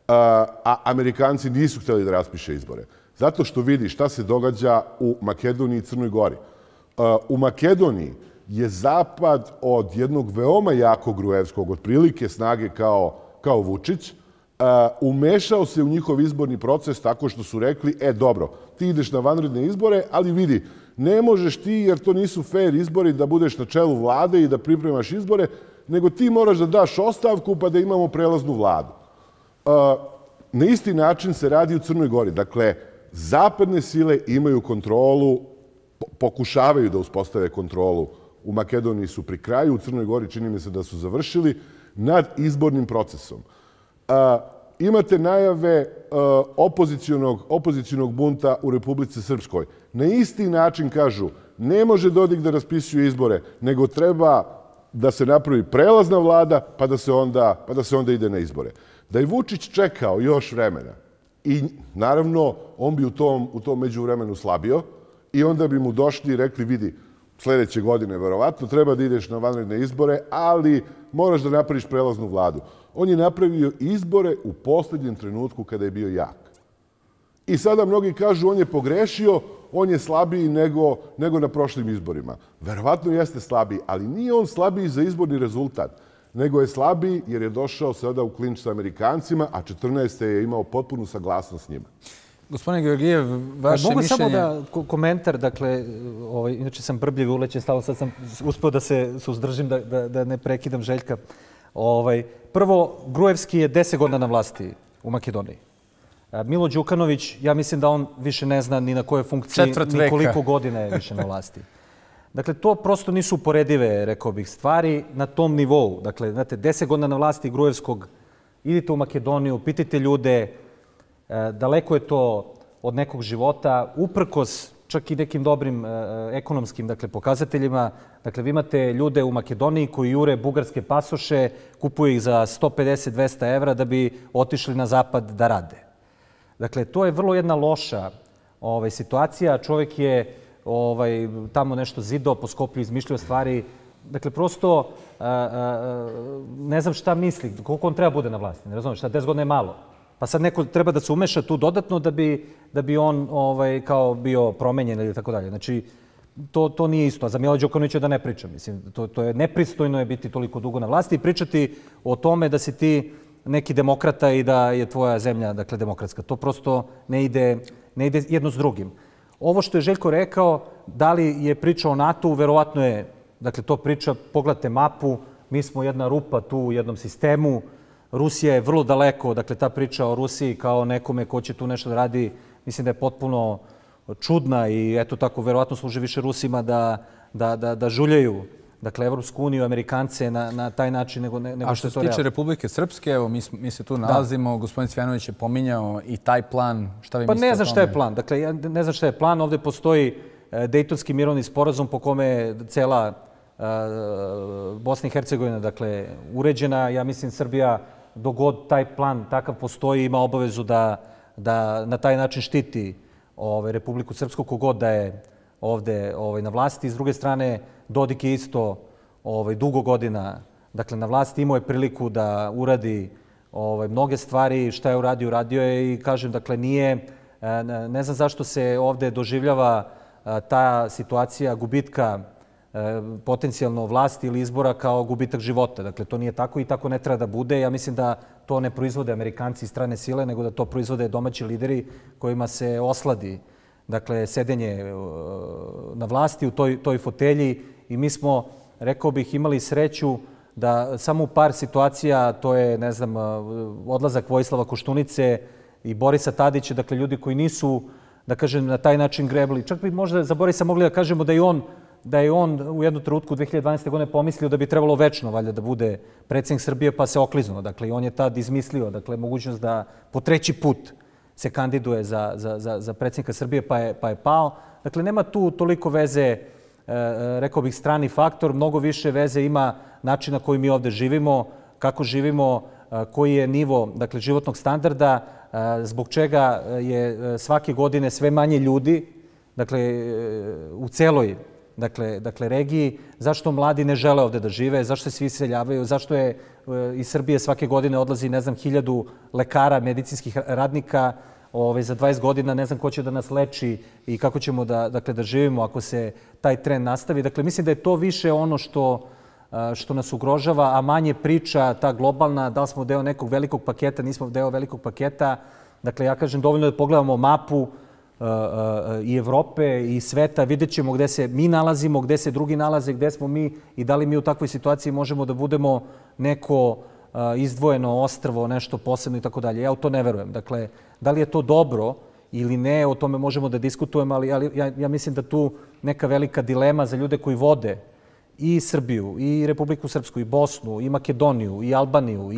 a Amerikanci nisu hteli da raspiše izbore? Zato što vidi šta se događa u Makedoniji i Crnoj Gori. U Makedoniji je Zapad od jednog veoma jakog Gruevskog, otprilike snage kao Vučić, umešao se u njihov izborni proces tako što su rekli, dobro, ti ideš na vanredne izbore, ali vidi, ne možeš ti, jer to nisu fair izbori, da budeš na čelu vlade i da pripremaš izbore, nego ti moraš da daš ostavku pa da imamo prelaznu vladu. Na isti način se radi u Crnoj Gori. Dakle, zapadne sile imaju kontrolu, pokušavaju da uspostave kontrolu. U Makedoniji su pri kraju, u Crnoj Gori čini mi se da su završili nad izbornim procesom. Imate najave opozicionog bunta u Republici Srpskoj. Na isti način kažu, ne može Dodik da raspisuje izbore, nego treba da se napravi prelazna vlada, pa da se onda ide na izbore. Da je Vučić čekao još vremena i naravno on bi u tom međuvremenu slabio i onda bi mu došli i rekli, vidi, sledeće godine verovatno, treba da ideš na vanredne izbore, ali moraš da napraviš prelaznu vladu. On je napravio izbore u poslednjem trenutku kada je bio jak. I sada mnogi kažu on je pogrešio, on je slabiji nego na prošlim izborima. Verovatno jeste slabiji, ali nije on slabiji za izborni rezultat, nego je slabiji jer je došao sada u klinč sa Amerikancima, a 14. je imao potpunu saglasnost s njima. Gospodine Georgijev, vaše mišljenje... Mogu samo da komentar, dakle, inače sam brbljiv ulećen, stalo sad sam uspeo da se suzdržim, da ne prekidam Željka. Prvo, Gruevski je 10 godina na vlasti u Makedoniji. Milo Đukanović, ja mislim da on više ne zna ni na kojoj funkciji, ni koliko godina je više na vlasti. Dakle, to prosto nisu uporedive, rekao bih, stvari na tom nivou. Dakle, znate, 10 godina na vlasti Gruevskog, idite u Makedoniju, pitajte ljude, daleko je to od nekog života, uprkos čak i nekim dobrim ekonomskim pokazateljima. Dakle, vi imate ljude u Makedoniji koji jure bugarske pasoše, kupuju ih za 150-200 evra da bi otišli na zapad da rade. Dakle, to je vrlo jedna loša situacija. Čovjek je tamo nešto zidao, po Skoplju izmišljao stvari. Dakle, prosto ne znam šta misli, koliko on treba bude na vlasti. Ne razumijem, šta 10 godina je malo. Pa sad neko treba da se umeša tu dodatno da bi on kao bio promenjen ili tako dalje. Znači, to nije isto. A za Mila Đukanovića da ne pričam. Mislim, to je nepristojno je biti toliko dugo na vlasti i pričati o tome da si ti neki demokrata i da je tvoja zemlja, dakle, demokratska. To prosto ne ide jedno s drugim. Ovo što je Željko rekao, da li je priča o NATO-u, verovatno je, dakle, to priča, pogledajte mapu, mi smo jedna rupa tu u jednom sistemu, Rusija je vrlo daleko, dakle, ta priča o Rusiji kao nekome ko će tu nešto da radi, mislim da je potpuno čudna i eto tako, verovatno služi više Rusima da žuljaju, dakle, Evropsku uniju, Amerikance na taj način nego što je to realno. A što se tiče Republike Srpske, evo, mi se tu nalazimo, gospodin Cvijanović je pominjao i taj plan, šta vi mislite o tome? Pa ne znam šta je plan, dakle, ja ne znam šta je plan, ovde postoji Dejtonski mirovni sporazum po kome cela Bosna i Hercegovina, dakle, uređena. Ja mislim Srbija, dok god taj plan takav postoji, ima obavezu da na taj način štiti Republiku Srpsku, kogod da je ovde na vlasti. S druge strane, Dodik je isto dugo godina na vlasti, imao je priliku da uradi mnoge stvari, šta je uradio je i kažem, dakle, ne znam zašto se ovde doživljava ta situacija gubitka potencijalno vlasti ili izbora kao gubitak života. Dakle, to nije tako i tako ne treba da bude. Ja mislim da to ne proizvode Amerikanci i strane sile, nego da to proizvode domaći lideri kojima se osladi, dakle, sedenje na vlasti u toj fotelji i mi smo, rekao bih, imali sreću da samo u par situacija, to je, ne znam, odlazak Vojislava Koštunice i Borisa Tadića, dakle, ljudi koji nisu, da kažem, na taj način grebli. Čak bi možda za Borisa mogli da kažemo da je on u jednu trenutku 2012. godine pomislio da bi trebalo večno, valjda, da bude predsjednik Srbije, pa se okliznuo. Dakle, i on je tad izmislio, dakle, mogućnost da po 3. put se kandiduje za predsjednika Srbije, pa je pao. Dakle, nema tu toliko veze, rekao bih, strani faktor, mnogo više veze ima način na koji mi ovde živimo, kako živimo, koji je nivo, dakle, životnog standarda, zbog čega je svake godine sve manje ljudi, dakle, u celoj regiji, zašto mladi ne žele ovde da žive, zašto se svi iseljavaju, zašto je iz Srbije svake godine odlazi, ne znam, 1000 lekara, medicinskih radnika, za 20 godina ne znam ko će da nas leči i kako ćemo da živimo ako se taj trend nastavi. Dakle, mislim da je to više ono što nas ugrožava, a manje priča, ta globalna, da li smo deo nekog velikog paketa, nismo deo velikog paketa. Dakle, ja kažem, dovoljno da pogledamo mapu i Evrope i sveta, vidjet ćemo gde se mi nalazimo, gde se drugi nalaze, gde smo mi i da li mi u takvoj situaciji možemo da budemo neko izdvojeno ostrvo, nešto posebno i tako dalje. Ja u to ne verujem. Dakle, da li je to dobro ili ne, o tome možemo da diskutujemo, ali ja mislim da tu neka velika dilema za ljude koji vode i Srbiju, i Republiku Srpsku, i Bosnu, i Makedoniju, i Albaniju,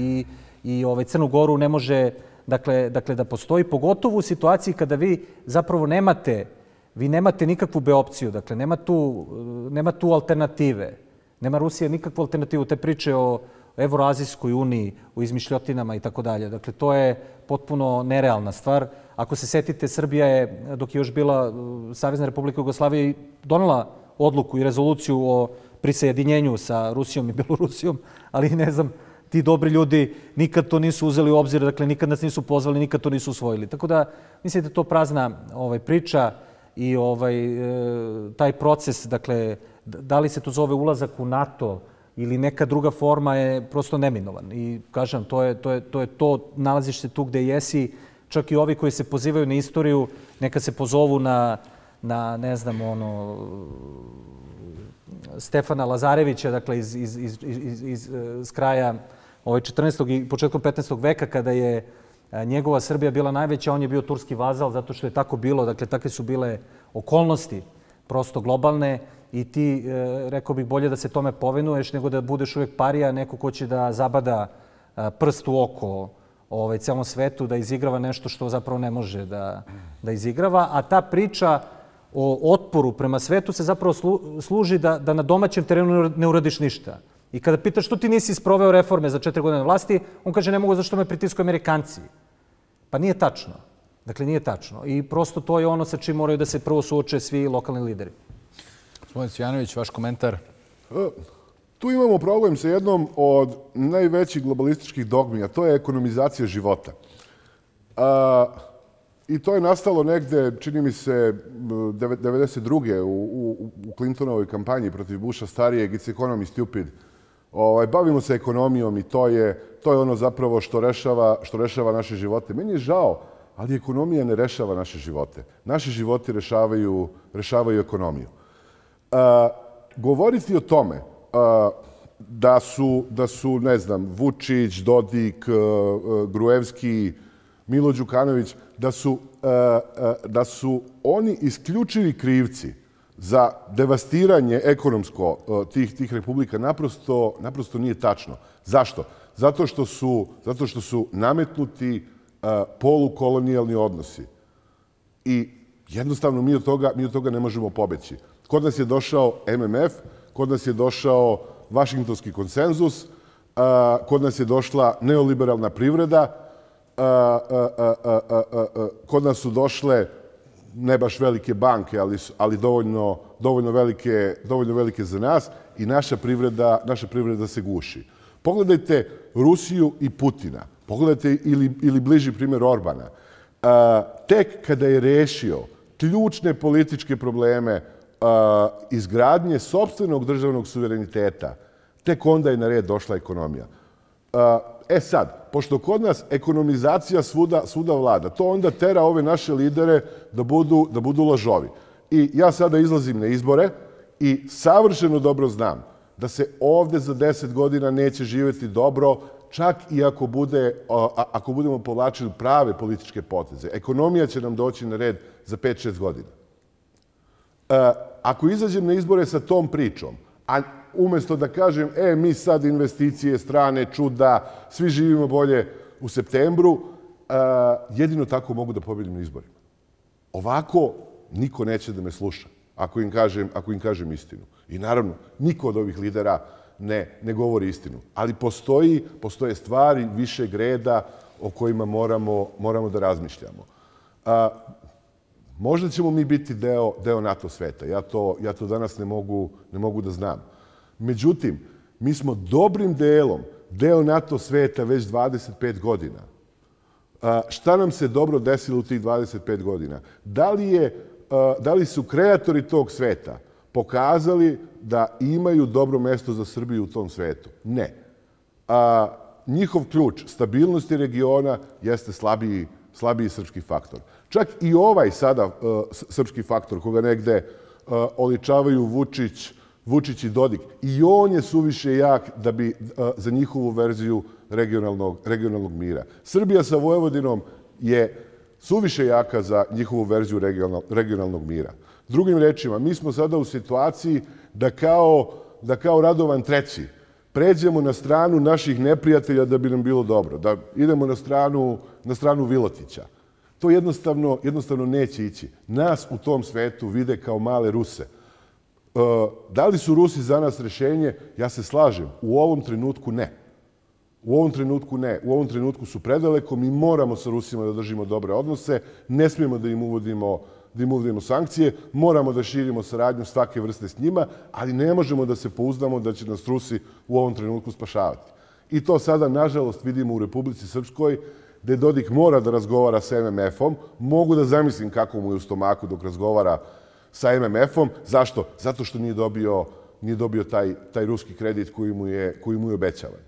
i Crnu Goru ne može da postoji, pogotovo u situaciji kada vi zapravo nemate nikakvu B-opciju, dakle, nema tu alternative. Nema Rusija nikakvu alternativu, te priče o Evroazijskoj uniji, o izmišljotinama i tako dalje. Dakle, to je potpuno nerealna stvar. Ako se setite, Srbija je, dok je još bila Savezna Republika Jugoslavije, donela odluku i rezoluciju o prisajedinjenju sa Rusijom i Belorusijom, ali ne znam, ti dobri ljudi nikad to nisu uzeli u obzir, dakle nikad nas nisu pozvali, nikad to nisu usvojili. Tako da mislim da je to prazna priča i taj proces, dakle, da li se to zove ulazak u NATO ili neka druga forma je prosto neminovan. I kažem, to je to, nalaziš se tu gde jesi, čak i ovi koji se pozivaju na istoriju, neka se pozovu na ne znam, Stefana Lazarevića, dakle, iz kraja 14. i početkom 15. veka, kada je njegova Srbija bila najveća, on je bio turski vazal, zato što je tako bilo, dakle, takve su bile okolnosti, prosto globalne, i ti, rekao bih, bolje da se tome povinuješ nego da budeš uvek parija, neko ko će da zabada prst u oko celom svetu, da izigrava nešto što zapravo ne može da izigrava. A ta priča o otporu prema svetu se zapravo služi da na domaćem terenu ne uradiš ništa. I kada pitaš što ti nisi sproveo reforme za 4 godine vlasti, on kaže ne mogu zašto me pritiskuju Amerikanci. Pa nije tačno. Dakle, nije tačno. I prosto to je ono sa čim moraju da se prvo suoče svi lokalni lideri. Gospodin Cvijanović, vaš komentar? Tu imamo problem sa jednom od najvećih globalističkih dogmi, a to je ekonomizacija života. I to je nastalo negde, čini mi se, 1992. u Clintonovoj kampanji protiv Busha starijeg, It's economy stupid. Bavimo se ekonomijom i to je ono zapravo što rešava naše živote. Meni je žao, ali ekonomija ne rešava naše živote. Naši životi rešavaju ekonomiju. Govoriti o tome da su, ne znam, Vučić, Dodik, Gruevski, Milo Đukanović, da su oni isključivi krivci za devastiranje ekonomsko tih republika, naprosto nije tačno. Zašto? Zato što su nametnuti polukolonijalni odnosi. I jednostavno mi od toga ne možemo pobeći. Kod nas je došao MMF, kod nas je došao Vašingtonski konsenzus, kod nas je došla neoliberalna privreda, kod nas su došle ne baš velike banke, ali dovoljno velike za nas i naša privreda se guši. Pogledajte Rusiju i Putina, pogledajte ili bliži primjer Orbana. Tek kada je rešio ključne političke probleme izgradnje sopstvenog državnog suvereniteta, tek onda je na red došla ekonomija. Sad, pošto kod nas ekonomizacija svuda vlada, to onda tera ove naše lidere da budu lažovi. I ja sada izlazim na izbore i savršeno dobro znam da se ovde za 10 godina neće živjeti dobro, čak i ako budemo povlačili prave političke poteze. Ekonomija će nam doći na red za 5-6 godina. Ako izađem na izbore sa tom pričom, a umjesto da kažem, mi sad investicije, strane, čuda, svi živimo bolje u septembru, jedino tako mogu da pobedim na izborima. Ovako niko neće da me sluša, ako im kažem istinu. I naravno, niko od ovih lidera ne govori istinu. Ali postoje stvari višeg reda o kojima moramo da razmišljamo. Možda ćemo mi biti deo NATO sveta. Ja to danas ne mogu da znam. Međutim, mi smo dobrim delom deo NATO sveta već 25 godina. Šta nam se dobro desilo u tih 25 godina? Da li su kreatori tog sveta pokazali da imaju dobro mesto za Srbiju u tom svetu? Ne. Njihov ključ stabilnosti regiona jeste slabiji srpski faktor. Čak i ovaj sada srpski faktor, koga negde oličavaju Vučić i Dodik, i on je suviše jak da bi za njihovu verziju regionalnog mira. Srbija sa Vojvodinom je suviše jaka za njihovu verziju regionalnog mira. Drugim rečima, mi smo sada u situaciji da kao Radovan III pređemo na stranu naših neprijatelja da bi nam bilo dobro, da idemo na stranu Vilotića. To jednostavno neće ići. Nas u tom svetu vide kao male Ruse. Da li su Rusi za nas rešenje? Ja se slažem. U ovom trenutku ne. U ovom trenutku su predaleko. Mi moramo sa Rusima da držimo dobre odnose. Ne smijemo da im uvodimo uvodimo sankcije, moramo da širimo saradnju svake vrste s njima, ali ne možemo da se pouzdamo da će nas Rusi u ovom trenutku spašavati. I to sada, nažalost, vidimo u Republici Srpskoj, gde Dodik mora da razgovara sa MMF-om. Mogu da zamislim kako mu je u stomaku dok razgovara sa MMF-om. Zašto? Zato što nije dobio taj ruski kredit koji mu je obećavan.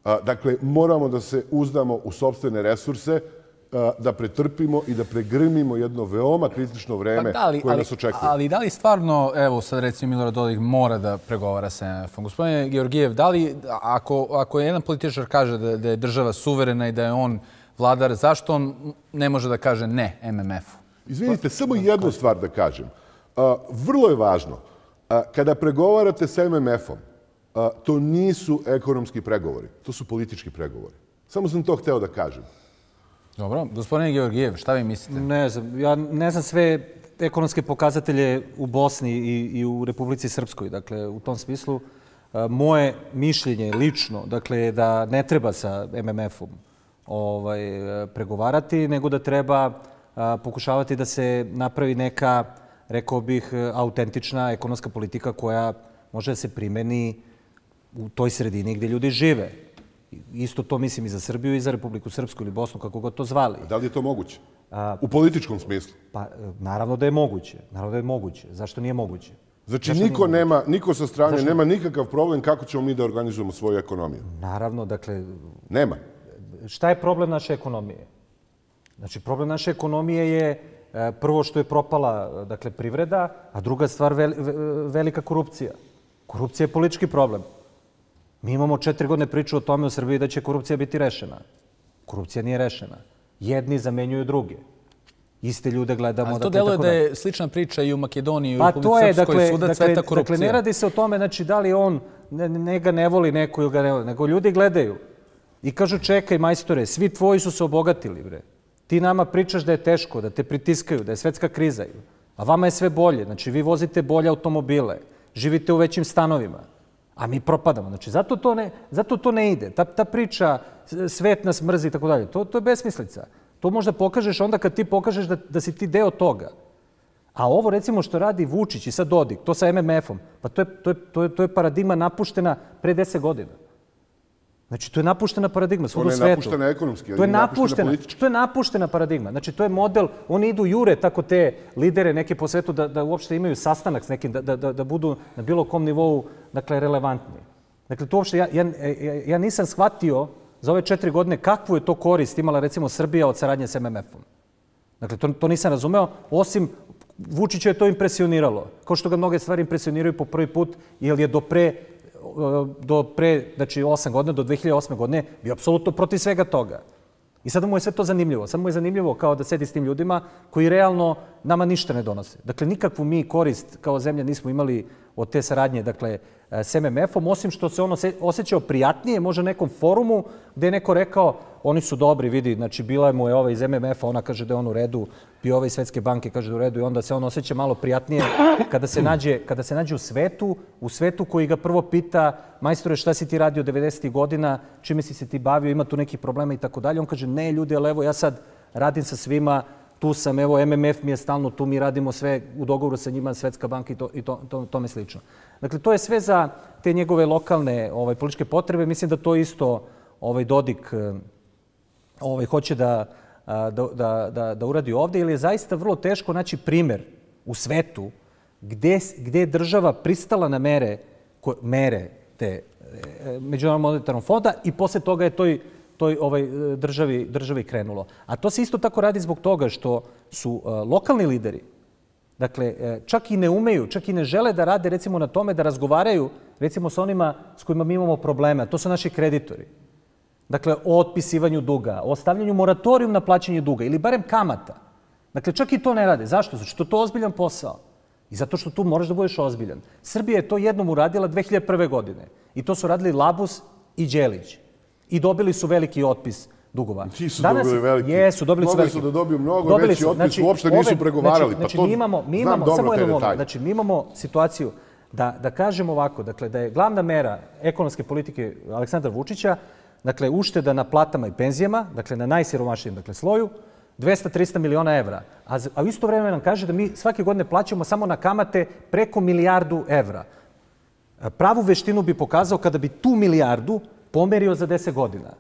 Dakle, moramo da se uzdamo u sopstvene resurse, da pretrpimo i da pregrmimo jedno veoma kritično vreme koje nas očekuje. Ali da li stvarno, evo sad recimo Milorad Dodik mora da pregovara sa MMF-om? Gospodine Georgijev, da li, ako jedan političar kaže da je država suverena i da je on vladar, zašto on ne može da kaže ne MMF-u? Izvinite, samo jednu stvar da kažem. Vrlo je važno, kada pregovarate sa MMF-om, to nisu ekonomski pregovori, to su politički pregovori. Samo sam to hteo da kažem. Dobro. Gospodine Georgijev, šta vi mislite? Ne znam. Ja ne znam sve ekonomske pokazatelje u Bosni i u Republici Srpskoj. Dakle, u tom smislu, moje mišljenje lično, dakle, je da ne treba sa MMF-om pregovarati, nego da treba pokušavati da se napravi neka, rekao bih, autentična ekonomska politika koja može da se primeni u toj sredini gdje ljudi žive. Isto to mislim i za Srbiju i za Republiku Srpsku ili Bosnu, kako god to zvali. Da li je to moguće? U političkom smislu? Pa, naravno da je moguće. Naravno da je moguće. Zašto nije moguće? Znači, niko sa strane nema nikakav problem kako ćemo mi da organizujemo svoju ekonomiju? Naravno, dakle... Nema. Šta je problem naše ekonomije? Znači, problem naše ekonomije je prvo što je propala, dakle, privreda, a druga stvar velika korupcija. Korupcija je politički problem. Mi imamo 4 godine priču o tome u Srbiji da će korupcija biti rešena. Korupcija nije rešena. Jedni zamenjuju druge. Iste ljude gledamo. Ali to deluje da je slična priča i u Makedoniji, i u Republici Srpskoj, svuda cveta korupcija. Dakle, ne radi se o tome, znači, da li on njega ne voli neko ili ga ne voli, nego ljudi gledaju i kažu čekaj majstore, svi tvoji su se obogatili, bre. Ti nama pričaš da je teško, da te pritiskaju, da je svetska kriza, a vama je sve bolje. Znači, vi vozite bolje automobile, živite u većim stanovima. A mi propadamo. Znači, zato to ne ide. Ta priča, svet nas mrzi i tako dalje, to je besmislica. To možda pokažeš onda kad ti pokažeš da si ti deo toga. A ovo, recimo, što radi Vučić i sad Dodik, to sa MMF-om, pa to je paradigma napuštena pre 10 godina. Znači, to je napuštena paradigma svog u svetu. To je napuštena ekonomski, ali je napuštena politički. To je napuštena paradigma. Znači, to je model, oni idu jure tako te lidere neke po svetu da uopšte imaju sastanak s nekim, da budu na bilo kom nivou, dakle, relevantni. Dakle, to uopšte, ja nisam shvatio za ove 4 godine kakvu je to korist imala, recimo, Srbija od saradnje s MMF-om. Dakle, to nisam razumeo, osim Vučića je to impresioniralo. Kao što ga mnoge stvari impresioniraju po prvi put, jer je do pre, znači 8 godina, do 2008. godine, bio apsolutno protiv svega toga. I sada mu je sve to zanimljivo. Sad mu je zanimljivo kao da sedi s tim ljudima koji realno nama ništa ne donose. Dakle, nikakvu mi korist kao zemlja nismo imali od te saradnje, dakle, s MMF-om, osim što se on osjećao prijatnije, možda nekom forumu gde je neko rekao, oni su dobri, vidi, znači, bila mu je ova iz MMF-a, ona kaže da je on u redu, bio ova iz Svetske banke, kaže da je u redu i onda se on osjeća malo prijatnije kada se nađe u svetu koji ga prvo pita, majstore, šta si ti radio 90. godina, čime si se ti bavio, ima tu nekih problema i tako dalje. On kaže, ne, ljudi, ali evo, ja sad radim sa svima, tu sam, evo, MMF mi je stalno tu, mi radimo sve u dogovoru sa njima, Svetska banka i tome slično. Dakle, to je sve za te njegove lokalne političke potrebe. Mislim da to isto Dodik hoće da uradi ovdje, jer je zaista vrlo teško naći primer u svetu gdje je država pristala na mere te Međunarodnog monetarnog fonda i posle toga je toj državi krenulo. A to se isto tako radi zbog toga što su lokalni lideri, dakle, čak i ne umeju, čak i ne žele da rade, recimo, na tome da razgovaraju, recimo, sa onima s kojima mi imamo probleme, a to su naši kreditori. Dakle, o otpisivanju duga, o stavljanju moratorijum na plaćanje duga ili barem kamata. Dakle, čak i to ne rade. Zašto? Zato što je to ozbiljan posao. I zato što tu moraš da budeš ozbiljan. Srbija je to jednom uradila 2001. godine. I to su radili Labus i Đelić. I dobili su veliki otpis dugova. Ti su dobili veliki. Jesu, dobili su veliki. Mogli su da dobiju mnogo veći otpis, uopšte nisu pregovarali. Znači, mi imamo situaciju da kažemo ovako, dakle, da je glavna mera ekonomske politike Aleksandra Vučića, dakle, ušteda na platama i penzijama, dakle, na najsiromašnijem sloju, 200-300 miliona evra. A u isto vreme nam kaže da mi svake godine plaćamo samo na kamate preko 1 milijardu evra. Pravu veštinu bi pokazao kada bi tu 1 milijardu pomerio za 10 godina.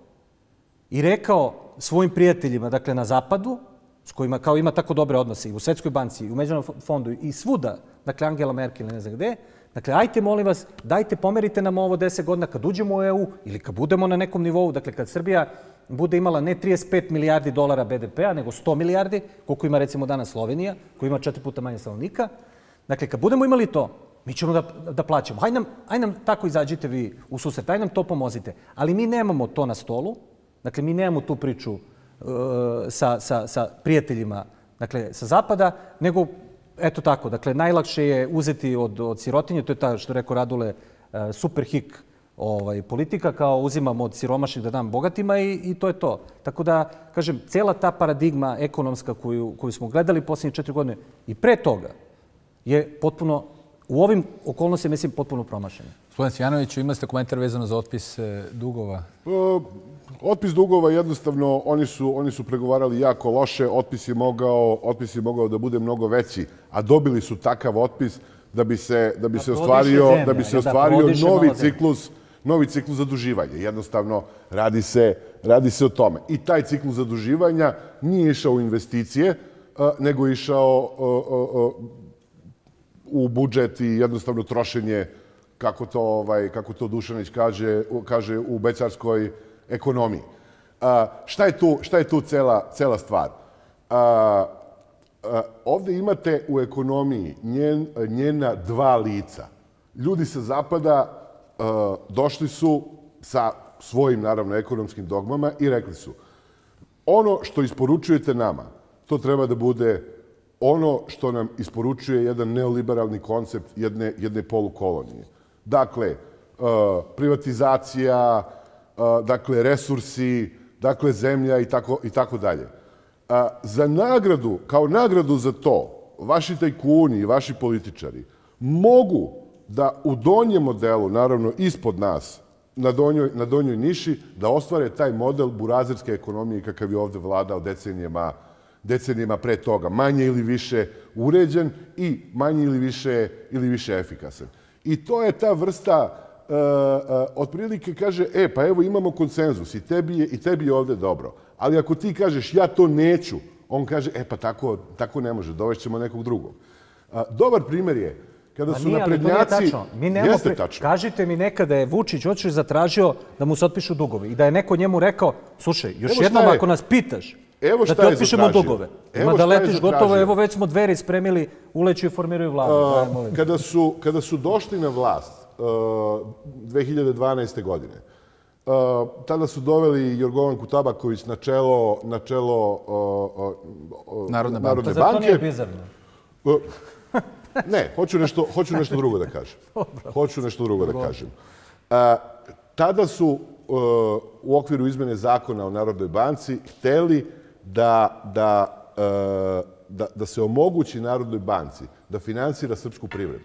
I rekao svojim prijateljima, dakle na zapadu, s kojima kao ima tako dobre odnose i u Svetskoj banci, i u Međunarodnom fondu i svuda, dakle Angela Merkel ne znam gde, dakle ajte molim vas, dajte pomerite nam ovo 10 godina kad uđemo u EU ili kad budemo na nekom nivou, dakle kad Srbija bude imala ne 35 milijardi dolara BDP-a, nego 100 milijardi, koliko ima recimo danas Slovenija, koja ima 4 puta manje stanovnika. Dakle, kad budemo imali to, mi ćemo da plaćamo. Hajde nam tako izađite vi u susret, hajde nam to pomozite. Ali mi nemamo to na stolu, dakle mi nemamo tu priču sa prijateljima, dakle sa zapada, nego eto tako, dakle najlakše je uzeti od sirotinje, to je ta što rekao Radule, super hik politika, kao uzimam od siromašnih da dam bogatima i to je to. Tako da, kažem, cela ta paradigma ekonomska koju smo gledali posljednje 4 godine i pre toga je potpuno, u ovim okolnostima, mislim, potpuno promašena. Gospodin Cvijanoviću, imali ste komentar vezano za otpis dugova? Otpis dugova jednostavno, oni su pregovarali jako loše, otpis je mogao da bude mnogo veći, a dobili su takav otpis da bi se ostvario novi ciklus zaduživanja. Jednostavno, radi se o tome. I taj ciklus zaduživanja nije išao u investicije, nego išao u budžet i jednostavno trošenje, kako to Dušanić kaže, u bećarskoj ekonomiji. Šta je tu cela stvar? Ovde imate u ekonomiji njena dva lica. Ljudi sa zapada došli su sa svojim, naravno, ekonomskim dogmama i rekli su ono što isporučujete nama, to treba da bude ono što nam isporučuje jedan neoliberalni koncept jedne polukolonije. Dakle, privatizacija, dakle, resursi, dakle, zemlja i tako dalje. Za nagradu, kao nagradu za to, vaši tajkuni i vaši političari mogu da u donjem modelu, naravno ispod nas, na donjoj niši, da ostvare taj model burazerske ekonomije kakav je ovde vladao decenijama pre toga. Manje ili više uređen i manje ili više efikasan. I to je ta vrsta, otprilike kaže, pa evo imamo konsenzus i tebi je ovde dobro. Ali ako ti kažeš ja to neću, on kaže, pa tako ne može, dovešćemo nekog drugog. Dobar primjer je kada su naprednjaci... Jeste tačno. Kažite mi nekada je Vučić otišao zatražio da mu se otpišu dugovi i da je neko njemu rekao, slušaj, još jednom ako nas pitaš da ti otpišemo dugove, ima da letiš gotovo, evo već smo Dveri spremili, uleću i formiraju vladu. Kada su došli na vlast 2012. godine, tada su doveli Jorgovanku Tabaković na čelo Narodne banke. To nije bizarno. Ne, hoću nešto drugo da kažem. Tada su u okviru izmene zakona o Narodnoj banci hteli da se omogući Narodnoj banci da finansira srpsku privredu.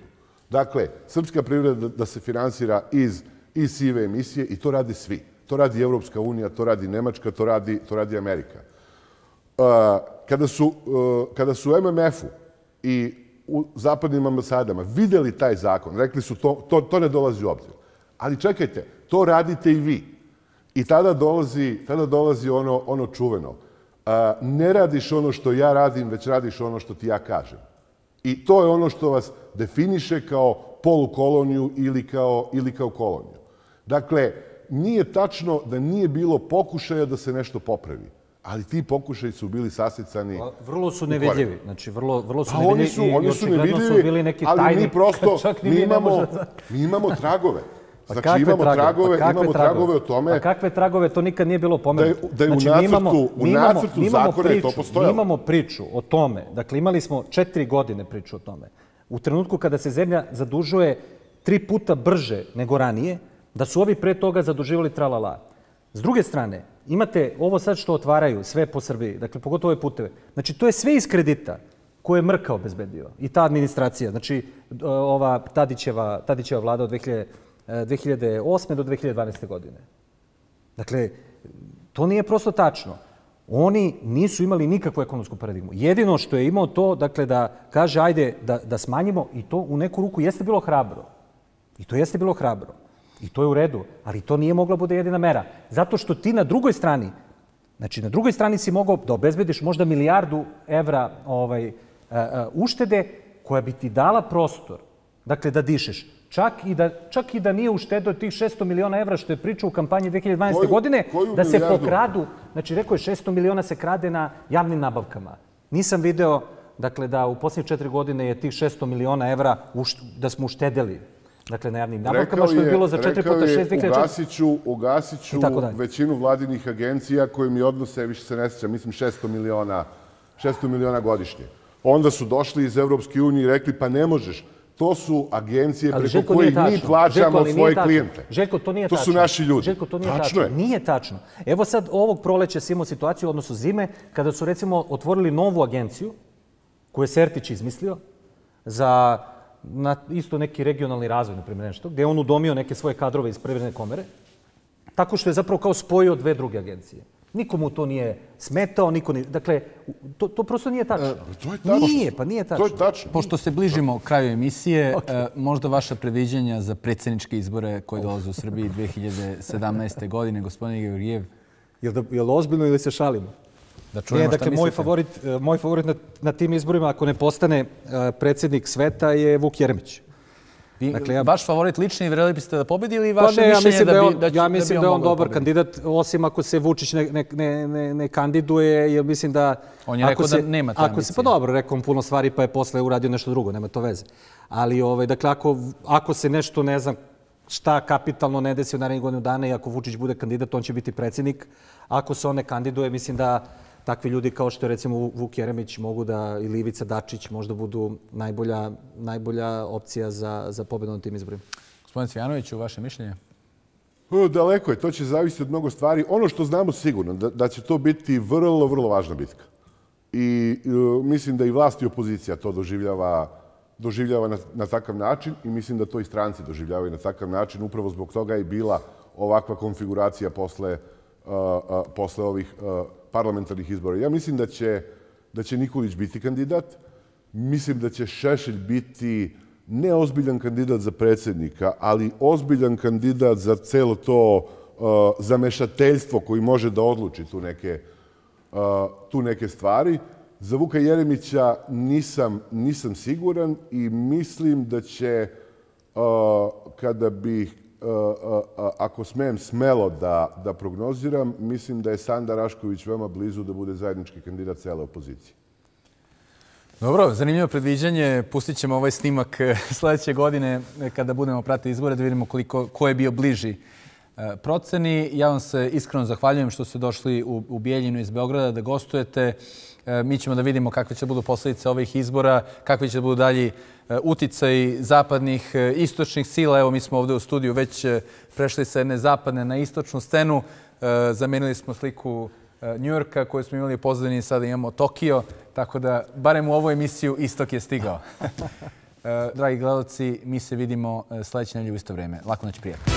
Dakle, srpska privreda da se finansira iz sive emisije i to radi svi. To radi Evropska unija, to radi Nemačka, to radi Amerika. Kada su u MMF-u i u zapadnim ambasadama videli taj zakon, rekli su to ne dolazi u obzir. Ali čekajte, to radite i vi. I tada dolazi ono čuveno. Ne radiš ono što ja radim, već radiš ono što ti ja kažem. I to je ono što vas definiše kao polukoloniju ili kao koloniju. Dakle, nije tačno da nije bilo pokušaja da se nešto popravi. Ali ti pokušaji su bili sasecani... Vrlo su nevidljivi. Znači, vrlo su nevidljivi i očigledno su bili neki tajni... Ali mi prosto, mi imamo tragove. Znači, imamo tragove o tome... A kakve tragove? To nikad nije bilo pomenuto. Da je u nacrtu zakona je to postojalo. Mi imamo priču o tome, dakle, imali smo 4 godine priču o tome. U trenutku kada se zemlja zadužuje 3 puta brže nego ranije, da su ovi pre toga zaduživali tralala. S druge strane, imate ovo sad što otvaraju sve po Srbiji, dakle, pogotovo ove puteve. Znači, to je sve iz kredita koje je Mrka obezbedio i ta administracija. Znači, ova Tadićeva vlada od 2008. do 2012. godine. Dakle, to nije prosto tačno. Oni nisu imali nikakvu ekonomsku paradigmu. Jedino što je imao to, dakle, da kaže, ajde, da smanjimo, i to u neku ruku jeste bilo hrabro. I to jeste bilo hrabro. I to je u redu, ali to nije mogla bude jedina mera. Zato što ti na drugoj strani, znači na drugoj strani si mogao da obezbediš možda milijardu evra uštede koja bi ti dala prostor, dakle, da dišeš. Čak i da nije uštedeo tih 600 miliona evra što je pričao u kampanji 2012. godine, da se pokradu, znači rekao je 600 miliona se krade na javnim nabavkama. Nisam video, dakle, da u posljednjih 4 godine je tih 600 miliona evra da smo uštedeli, dakle, na javnim nabavkama, što je bilo za 4 puta 6 2004. Ugasiću većinu vladinih agencija koje mi odnose, više se ne sjećam, mislim 600 miliona godišnje. Onda su došli iz Evropske unije i rekli, pa ne možeš. To su agencije preko kojih mi plaćamo svoje klijente. Željko, to nije tačno. To su naši ljudi. Željko, to nije tačno. Nije tačno. Evo sad ovog proleća si imao situaciju, odnosno zime, kada su recimo otvorili novu agenciju, koju je Sertić izmislio, za isto neki regionalni razvoj, na primjer nešto, gdje je on udomio neke svoje kadrove iz Privredne komore, tako što je zapravo kao spojio 2 druge agencije. Nikomu to nije smetao, niko nije... Dakle, to prosto nije tačno. To je tačno. Nije, pa nije tačno. To je tačno. Pošto se bližimo kraju emisije, možda vaša predviđanja za predsjedničke izbore koje dolaze u Srbiji 2017. godine, gospodin Georgijev? Je li ozbiljno ili se šalimo? Da čujemo šta mislite. Moj favorit na tim izborima, ako ne postane predsjednik sveta, je Vuk Jeremić. Vaš favorit lični, vjerojatno biste da pobedi ili vaše mišljenje da bi on mogao da pobedi? Ja mislim da je on dobar kandidat, osim ako se Vučić ne kandiduje, jer mislim da... On je rekao da nema te ambicije. Pa dobro, rekao on puno stvari, pa je posle uradio nešto drugo, nema to veze. Ali, dakle, ako se nešto, ne znam, šta kapitalno ne desi u narednih godinu dana i ako Vučić bude kandidat, on će biti predsjednik. Ako se on ne kandiduje, mislim da takvi ljudi kao što je recimo Vuk Jeremić mogu da, ili Ivica Dačić, možda budu najbolja opcija za pobedu na tim izborima. Gospodin Cvijanoviću, vaše mišljenje? Daleko je, to će zavisiti od mnogo stvari. Ono što znamo sigurno, da će to biti vrlo, vrlo važna bitka. I mislim da i vlast i opozicija to doživljava na takav način i mislim da to i stranci doživljavaju na takav način. Upravo zbog toga je bila ovakva konfiguracija posle ovih parlamentarnih izbora. Ja mislim da će Nikolić biti kandidat. Mislim da će Šešelj biti neozbiljan kandidat za predsjednika, ali ozbiljan kandidat za celo to zamešateljstvo koji može da odluči tu neke stvari. Za Vuka Jeremića nisam siguran i mislim da će, kada bih, ako smem smelo da prognoziram, mislim da je Sanda Rašković veoma blizu da bude zajednički kandidat cele opozicije. Dobro, zanimljivo predviđanje. Pustit ćemo ovaj snimak sljedeće godine kada budemo pratiti izbore da vidimo ko je bio bliži proceni. Ja vam se iskreno zahvaljujem što ste došli u Bijeljinu iz Beograda da gostujete. Mi ćemo da vidimo kakve će budu posljedice ovih izbora, kakvi će budu dalji uticaj zapadnih, istočnih sila. Evo, mi smo ovdje u studiju već prešli sa jedne zapadne na istočnu scenu. Zamenili smo sliku Njujorka koju smo imali u pozadini, sada imamo Tokio, tako da barem u ovu emisiju istok je stigao. Dragi gledalci, mi se vidimo sljedeće nedelje u isto vrijeme. Laku noć, prijatno.